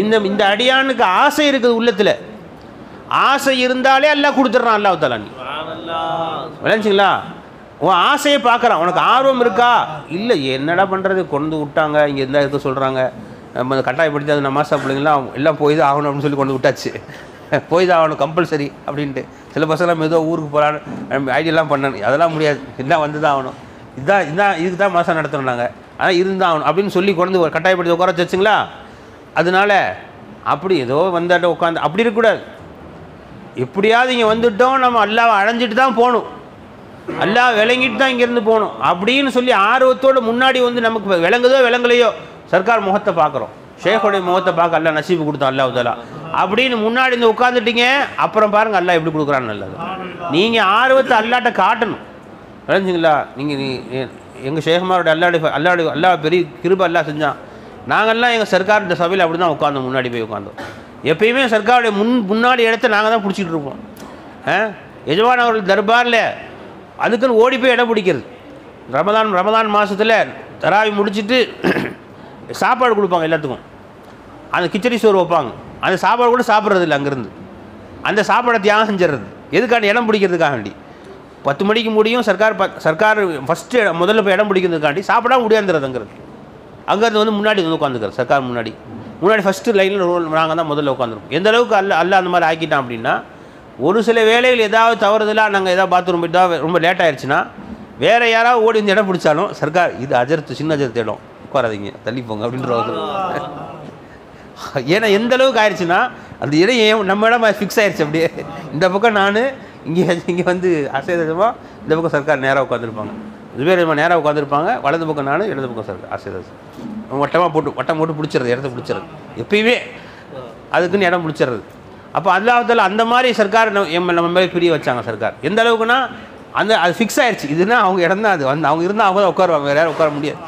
இந்த அடியானுக்கு ஆசை இருக்குது உள்ளத்தில். ஆசை இருந்தாலே அல்லாஹ் கொடுத்துட்றான். அல்லாஹ் தஆலா நீ விளைஞ்சிங்களா? உன் ஆசையை பார்க்குறான். உனக்கு ஆர்வம் இருக்கா? இல்லை, என்னடா பண்ணுறது, கொண்டு விட்டாங்க, இங்கே இருந்தால் இருக்க சொல்கிறாங்க, நம்ம கட்டாயப்படுத்தி அது நமாசா பிள்ளைங்களாம் எல்லாம் போய் தான் ஆகணும் அப்படின்னு சொல்லி கொண்டு விட்டாச்சு. போய் தான் ஆகணும் கம்பல்சரி அப்படின்ட்டு. சில பசங்களாம் மெதுவாக ஊருக்கு போகலான்னு ஐடியெல்லாம் பண்ணணும். அதெல்லாம் முடியாது, இதான் வந்து தான் ஆகணும், இதுக்கு தான் மாதம் நடத்தணும் நாங்கள், ஆனால் இருந்தால் ஆகணும் அப்படின்னு சொல்லி கொண்டு கட்டாயப்படுத்தி உட்கார வச்சுங்களா. அதனால அப்படி ஏதோ வந்தாட்ட உட்காந்து அப்படி இருக்கக்கூடாது. எப்படியாவது இங்கே வந்துவிட்டோம், நம்ம அல்லாவை அடைஞ்சிட்டு தான் போகணும், அல்லாஹ் விளங்கிட்டு தான் இங்கேருந்து போகணும் அப்படின்னு சொல்லி ஆர்வத்தோடு முன்னாடி வந்து நமக்கு விளங்குதோ விளங்கலையோ சர்க்கார் முகத்தை பார்க்குறோம், ஷேக்குடைய முகத்தை பார்க்க அல்லாஹ் நசீபு கொடுத்தான் அல்லாஹ் தஆலா அப்படின்னு முன்னாடி இந்த உட்காந்துட்டீங்க. அப்புறம் பாருங்கள் அல்லாஹ் எப்படி கொடுக்குறான்னு. நல்லது, நீங்கள் ஆர்வத்தை அல்லாட்ட காட்டணும். விளைஞ்சிங்களா? நீங்கள் எங்கள் ஷேகுமாரோட அல்லாஹ் பெரிய கிருபை அல்லாஹ் செஞ்சான். நாங்கள்லாம் எங்கள் சர்க்கார் இந்த சபையில் அப்படி தான் உட்காந்தோம், முன்னாடி போய் உட்காந்தோம். எப்பயுமே சர்க்காருடைய முன்னாடி இடத்த நாங்கள் தான் பிடிச்சிட்டு இருப்போம். எஜமான் அவர்கள் தர்பாரில் அதுக்குன்னு ஓடி போய் இடம் பிடிக்கிறது. ரமதான் மாதத்தில் தராவி முடிச்சுட்டு சாப்பாடு கொடுப்பாங்க எல்லாத்துக்கும். அந்த கிச்சடி சோறு வைப்பாங்க. அந்த சாப்பாடு கூட சாப்பிட்றது இல்லை அங்கேருந்து. அந்த சாப்பாடை தியாகம் செஞ்சிடறது. எதுக்காண்டி? இடம் பிடிக்கிறதுக்காக வேண்டி. 10 மணிக்கு முடியும் சர்க்கார் ஃபஸ்ட்டு முதல்ல போய் இடம் பிடிக்கிறதுக்காண்டி சாப்பிடாம முடியாந்துறது. அங்கேருந்து வந்து முன்னாடி வந்து உட்காந்துக்கிறது. சர்க்கார் முன்னாடி ஃபஸ்ட்டு லைனில் நாங்கள் தான் முதல்ல உட்காந்துருப்போம். எந்த அளவுக்கு அல்ல அந்த மாதிரி ஆக்கிட்டான் அப்படின்னா, ஒரு சில வேலைகள் ஏதாவது தவறுதலாக நாங்கள் ஏதாவது பாத்ரூம் போய்ட்டு ரொம்ப லேட் ஆயிடுச்சுன்னா வேறு யாராவது ஓடி வந்து இடம் பிடிச்சாலும் சர்க்கார் இது அஜர்த்து சின்ன அஜர்த்து இடம், உட்காராதீங்க, தள்ளி போங்க அப்படின்றவாங்க. ஏன்னா எந்த அளவுக்கு ஆயிடுச்சுன்னா அந்த இடம் நம்ம இடம் ஃபிக்ஸ் ஆயிடுச்சு. அப்படியே இந்த பக்கம் நான் இங்கே வந்து அசேதமாக, இந்த பக்கம் சர்க்கார் நேராக உட்காந்துருப்பாங்க, இதுவே நேராக உட்காந்துருப்பாங்க, வலது பக்கம் நான், இடது பக்கம் சர்க்கார் அசேதம் வட்டம் போட்டு பிடிச்சிடுறது, இடத்த பிடிச்சிடுறது, எப்பயுமே அதுக்குன்னு இடம் பிடிச்சிடுறது. அப்போ அல்லாஹ் தஆலா அந்த மாதிரி சர்க்கார் நம்ம மேலே பிரிய வச்சாங்க. சர்க்கார் எந்த அளவுக்குன்னா அது ஃபிக்ஸ் ஆயிடுச்சு. இதுனா அவங்க இடம் தான். அது வந்து அவங்க இருந்தால் அவங்க தான் உட்காருவாங்க, வேறு யாரும் உட்கார முடியாது.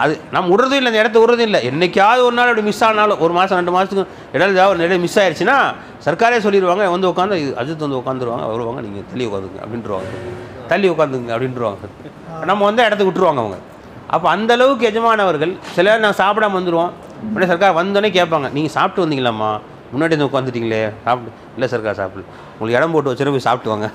அது நம்ம விடுறதும் இல்லை, அந்த இடத்த விடுறதும் இல்லை. என்றைக்காவது ஒரு நாள் அப்படி மிஸ் ஆனாலும், 1 மாதம் 2 மாதத்துக்கு இடம் மிஸ் ஆயிடுச்சுன்னா சர்க்காரே சொல்லிடுவாங்க, வந்து உட்காந்து அஜித் வந்து உட்காந்துருவாங்க, வருவாங்க, நீங்கள் தள்ளி உட்காந்துங்க அப்படின்ட்டுருவாங்க, தள்ளி உட்காந்துங்க அப்படின்ட்டுருவாங்க. நம்ம வந்து இடத்த விட்டுருவாங்க அவங்க. அப்போ அந்தளவுக்கு எஜமானவர்கள். சில நான் சாப்பிடாம வந்துடுவோம், உடனே சர்க்கார் வந்தோடனே கேட்பாங்க, நீங்கள் சாப்பிட்டு வந்தீங்களாம்மா, முன்னாடி வந்து உட்காந்துட்டீங்களே, சாப்பிட்டு. இல்லை சர்க்கார் சாப்பிடல, உங்களுக்கு இடம் போட்டு வச்சுட்டு போய் சாப்பிட்டு வாங்க.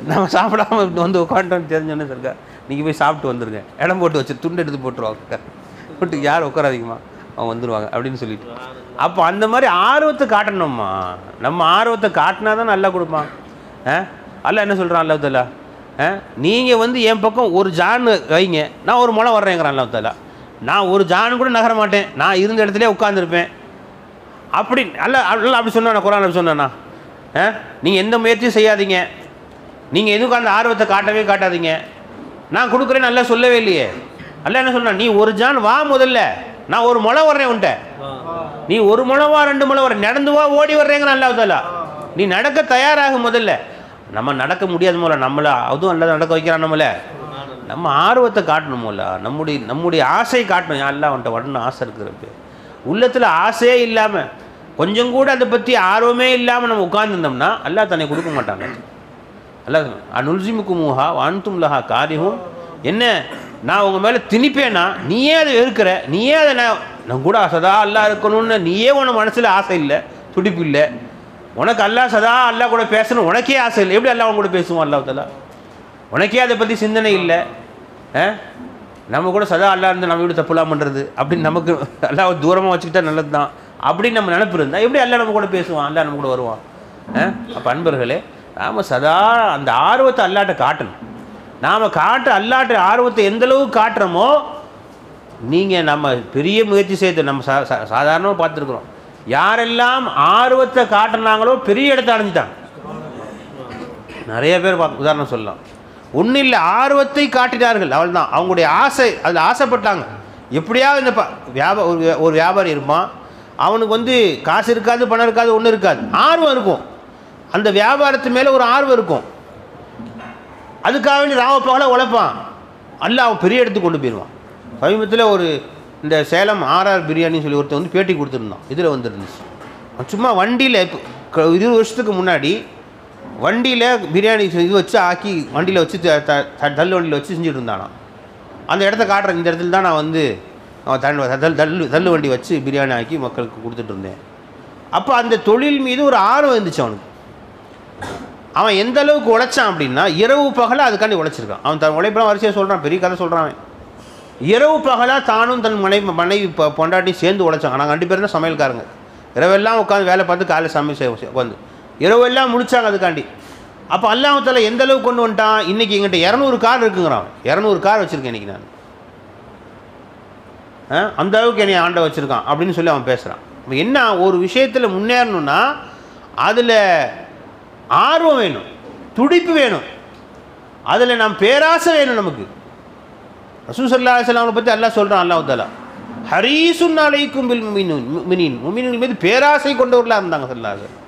நம்ம சாப்பிடாம வந்து உட்காந்துட்டோன்னு தெரிஞ்சோன்னே சர்க்கார் நீங்கள் போய் சாப்பிட்டு வந்துடுங்க, இடம் போட்டு வச்சு துண்டு எடுத்து போட்டுருவாங்க, போட்டு யார் உட்காராதீங்கம்மா, அவங்க வந்துடுவாங்க அப்படின்னு சொல்லிட்டு. அப்போ அந்த மாதிரி ஆர்வத்தை காட்டணும்மா. நம்ம ஆர்வத்தை காட்டினா தான் நல்லா கொடுப்பான். அல்ல என்ன சொல்கிறான் அல்லாஹ் தஆலா, நீங்கள் வந்து என் பக்கம் ஒரு ஜான் வைங்க, நான் ஒரு முளை வர்றேங்கிறான் அல்லாஹ் தஆலா. நான் ஒரு ஜான் கூட நகர மாட்டேன், நான் இருந்த இடத்துல உட்காந்துருப்பேன். அப்படி அப்படி சொன்னா குர்ஆன் அப்படி சொன்னா, நீங்கள் எந்த முயற்சியும் செய்யாதீங்க, நீங்கள் எதுக்கும் அந்த ஆர்வத்தை காட்டவே காட்டாதீங்க, நான் கொடுக்குறேன்னு நல்லா சொல்லவே இல்லையே. அல்ல என்ன சொன்னா, நீ ஒரு ஜான் வா, முதல்ல நான் ஒரு முளை வர்றேன் உன்ட்ட, நீ ஒரு முளவா 2 முளை வர, நடந்து வா, ஓடி வர்றேங்கிற அல்லாஹ் தஆலா. நீ நடக்க தயாராக முதல்ல. நம்ம நடக்க முடியாது போல, நம்மளை அதுவும் அல்ல நடக்க வைக்கிறான். நம்மளை நம்ம ஆர்வத்தை காட்டணும் போல, நம்முடைய ஆசை காட்டணும். அல்லாஹ் அவன்கிட்ட வரணும் ஆசை இருக்கிறப்ப, உள்ளத்தில் ஆசையே இல்லாமல், கொஞ்சம் கூட அதை பற்றி ஆர்வமே இல்லாமல் நம்ம உட்கார்ந்துருந்தோம்னா அல்லாஹ் தன்னை கொடுக்க மாட்டாங்க. அல்லாஹ் அனுல்சிமுக்குமுஹா வான்தும் லஹா காரிஹும், என்ன நான் உங்கள் மேலே திணிப்பேனா, நீயே அதை வெறுக்கிற, நீயே அதை நான் கூட சதா அல்லாஹ் இருக்கணும்னு நீயே உனக்கு மனசில் ஆசை இல்லை, துடிப்பு இல்லை, உனக்கு அல்லாஹ் சதா அல்லாஹ் கூட பேசணும் உனக்கே ஆசை இல்லை, எப்படி அல்லாஹ் கூட பேசுவோம் அல்லாஹ் தஆலா? உனக்கே அதை பற்றி சிந்தனை இல்லை. நம்ம கூட சதா அல்லாஹ் இருந்து நம்ம வீடு தப்புலாம் பண்ணுறது அப்படின்னு நமக்கு அல்லாஹ் தூரமாக வச்சுக்கிட்டா நல்லது தான் அப்படின்னு நம்ம நினைப்பு இருந்தால் எப்படி அல்லாஹ் நம்ம கூட பேசுவான், அல்லாஹ் நம்ம கூட வருவான்? அப்போ அன்பர்களே, நாம் சதா அந்த ஆர்வத்தை அல்லாட்ட காட்டணும். நாம் அல்லாட்ட ஆர்வத்தை எந்தளவுக்கு காட்டுறோமோ, நீங்கள் நம்ம பெரிய முயற்சி செய்து நம்ம சாதாரணமாக பார்த்துருக்குறோம், யாரெல்லாம் ஆர்வத்தை காட்டினாங்களோ பெரிய இடத்த அடைஞ்சிட்டாங்க. நிறைய பேர் உதாரணம் சொல்லலாம். ஒன்றும் இல்லை, ஆர்வத்தை காட்டினார்கள், அவள் தான். அவங்களுடைய ஆசை, அதில் ஆசைப்பட்டாங்க. எப்படியாவது இந்த ஒரு வியாபாரி இருப்பான், அவனுக்கு வந்து காசு இருக்காது, பணம் இருக்காது, ஒன்றும் இருக்காது, ஆர்வம் இருக்கும், அந்த வியாபாரத்து மேலே ஒரு ஆர்வம் இருக்கும். அதுக்காக வேண்டி ராவ பகலாக உழைப்பான். அல்லாஹ் அவன் பெரிய இடத்துக்கு கொண்டு போயிடுவான். சமீபத்தில் ஒரு இந்த சேலம் ஆர்ஆர் பிரியாணின்னு சொல்லி ஒருத்தர் வந்து பேட்டி கொடுத்துருந்தான். இதில் வந்துருந்துச்சு. சும்மா வண்டியில் 20 வருஷத்துக்கு முன்னாடி வண்டியில் பிரியாணி இது வச்சு ஆக்கி வண்டியில் வச்சு தள்ளு வண்டியில் வச்சு செஞ்சுட்டு இருந்தானா. அந்த இடத்த காட்டுறேன், இந்த இடத்துல தான் நான் வந்து தள்ளு வண்டி வச்சு பிரியாணி ஆக்கி மக்களுக்கு கொடுத்துட்டு இருந்தேன். அப்போ அந்த தொழில் மீது ஒரு ஆர்வம் இருந்துச்சு அவனுக்கு. அவன் எந்த அளவுக்கு உழைச்சான் அப்படின்னா, இரவு பகலாக அதுக்காண்டி உழைச்சிருக்கான். அவன் தன் உழைப்பெல்லாம் வரிசையாக சொல்கிறான், பெரிய கதை சொல்கிறான். அவன் இரவு பகலாக தானும் தன் மனைவி பொண்டாட்டி சேர்ந்து உழைச்சாங்க. நாங்கள் 2 பேரும் தான் சமையல்காரங்க. இரவெல்லாம் உட்காந்து வேலை பார்த்து காலையில் சமையல் உட்காந்து இரவெல்லாம் முடித்தாங்க அதுக்காண்டி. அப்போ அல்லாஹ் தஆலா எந்த அளவுக்கு கொண்டு வந்துட்டான், இன்றைக்கி எங்கிட்ட 200 கார் இருக்குங்கிறான். 200 கார் வச்சுருக்கேன் இன்றைக்கி நான், அந்த அளவுக்கு என்னை ஆண்ட வச்சுருக்கான் அப்படின்னு சொல்லி அவன் பேசுகிறான். என்ன, ஒரு விஷயத்தில் முன்னேறணும்னா அதில் ஆர்வம் வேணும், துடிப்பு வேணும், அதில் நாம் பேராசை வேணும் நமக்கு. ரசூல் ஸல்லல்லாஹு அலைஹி வஸல்லம் பற்றி அல்லாஹ் சொல்கிறான், அல்லாஹ் தஆலா ஹரீசுன் அலைக்கும் பில் முஃமினீன், முஃமினீன் மீது பேராசை கொண்டவர்களாக இருந்தாங்க ஸல்லல்லாஹு அலைஹி வஸல்லம்.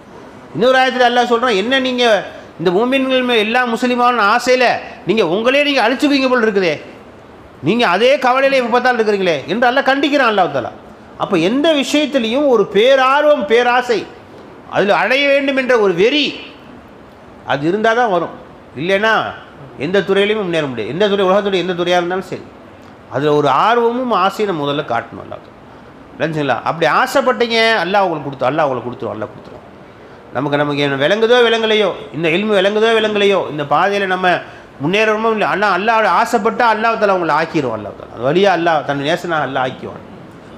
இன்னொரு ஆயத்தில் அல்லாஹ் சொல்கிறான், என்ன நீங்கள் இந்த முஃமின்கள் மேல் எல்லா முஸ்லிமான ஆசையில் நீங்கள் உங்களே நீங்கள் அழிச்சுக்குவீங்க போல் இருக்குதே, நீங்கள் அதே கவலையில் எப்போ பார்த்தாலும் இருக்கிறீங்களே என்று அல்லாஹ் கண்டிக்கிறான் அல்லாஹ் தஆலா. அப்போ எந்த விஷயத்துலையும் ஒரு பேரார்வம், பேராசை, அதில் அடைய வேண்டும் என்ற ஒரு வெறி, அது இருந்தால் தான் வரும். இல்லைன்னா எந்த துறையிலையும் முன்னேற முடியாது. எந்த துறை, உலகத்துடைய எந்த துறையாக இருந்தாலும் சரி, அதில் ஒரு ஆர்வமும் ஆசையை நம்ம முதல்ல காட்டணும். அல்லாஹ் இல்லைங்களா? அப்படி ஆசைப்பட்டீங்க, அல்லாஹ் உங்களுக்கு அல்லாஹ் கொடுத்துரும். நமக்கு என்ன விளங்குதோ விளங்கலையோ, இந்த இல்மு விளங்குதோ விளங்கலையோ, இந்த பாதையில் நம்ம முன்னேறணுமோ இல்லை, அல்லாஹ் ஆசைப்பட்டால் அல்லாஹ் தஆலா அவங்களை ஆக்கிடுவோம். அல்லாஹ் தஆலா அது வழியாக அல்லாஹ் தன் நேசனாக அல்லாஹ் ஆக்கிடுவான்.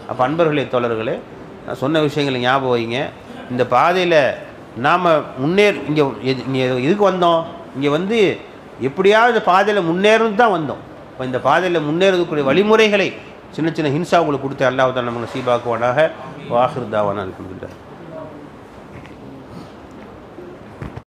அப்போ அன்பர்களே, தோழர்களே, நான் சொன்ன விஷயங்களை ஞாபகம் வைங்க. இந்த பாதையில் நாம் இங்கே எதுக்கு வந்தோம், இங்கே வந்து எப்படியாவது இந்த பாதையில் முன்னேறணும் தான் வந்தோம். இப்போ இந்த பாதையில் முன்னேறக்கூடிய வழிமுறைகளை சின்ன சின்ன ஹின்சா உங்களுக்கு கொடுத்து அல்லாஹ் தஆலா நம்ம நசீபாக்குவானாக. வாஹிர் தாவானா அல்ஹம்துலில்லாஹ்.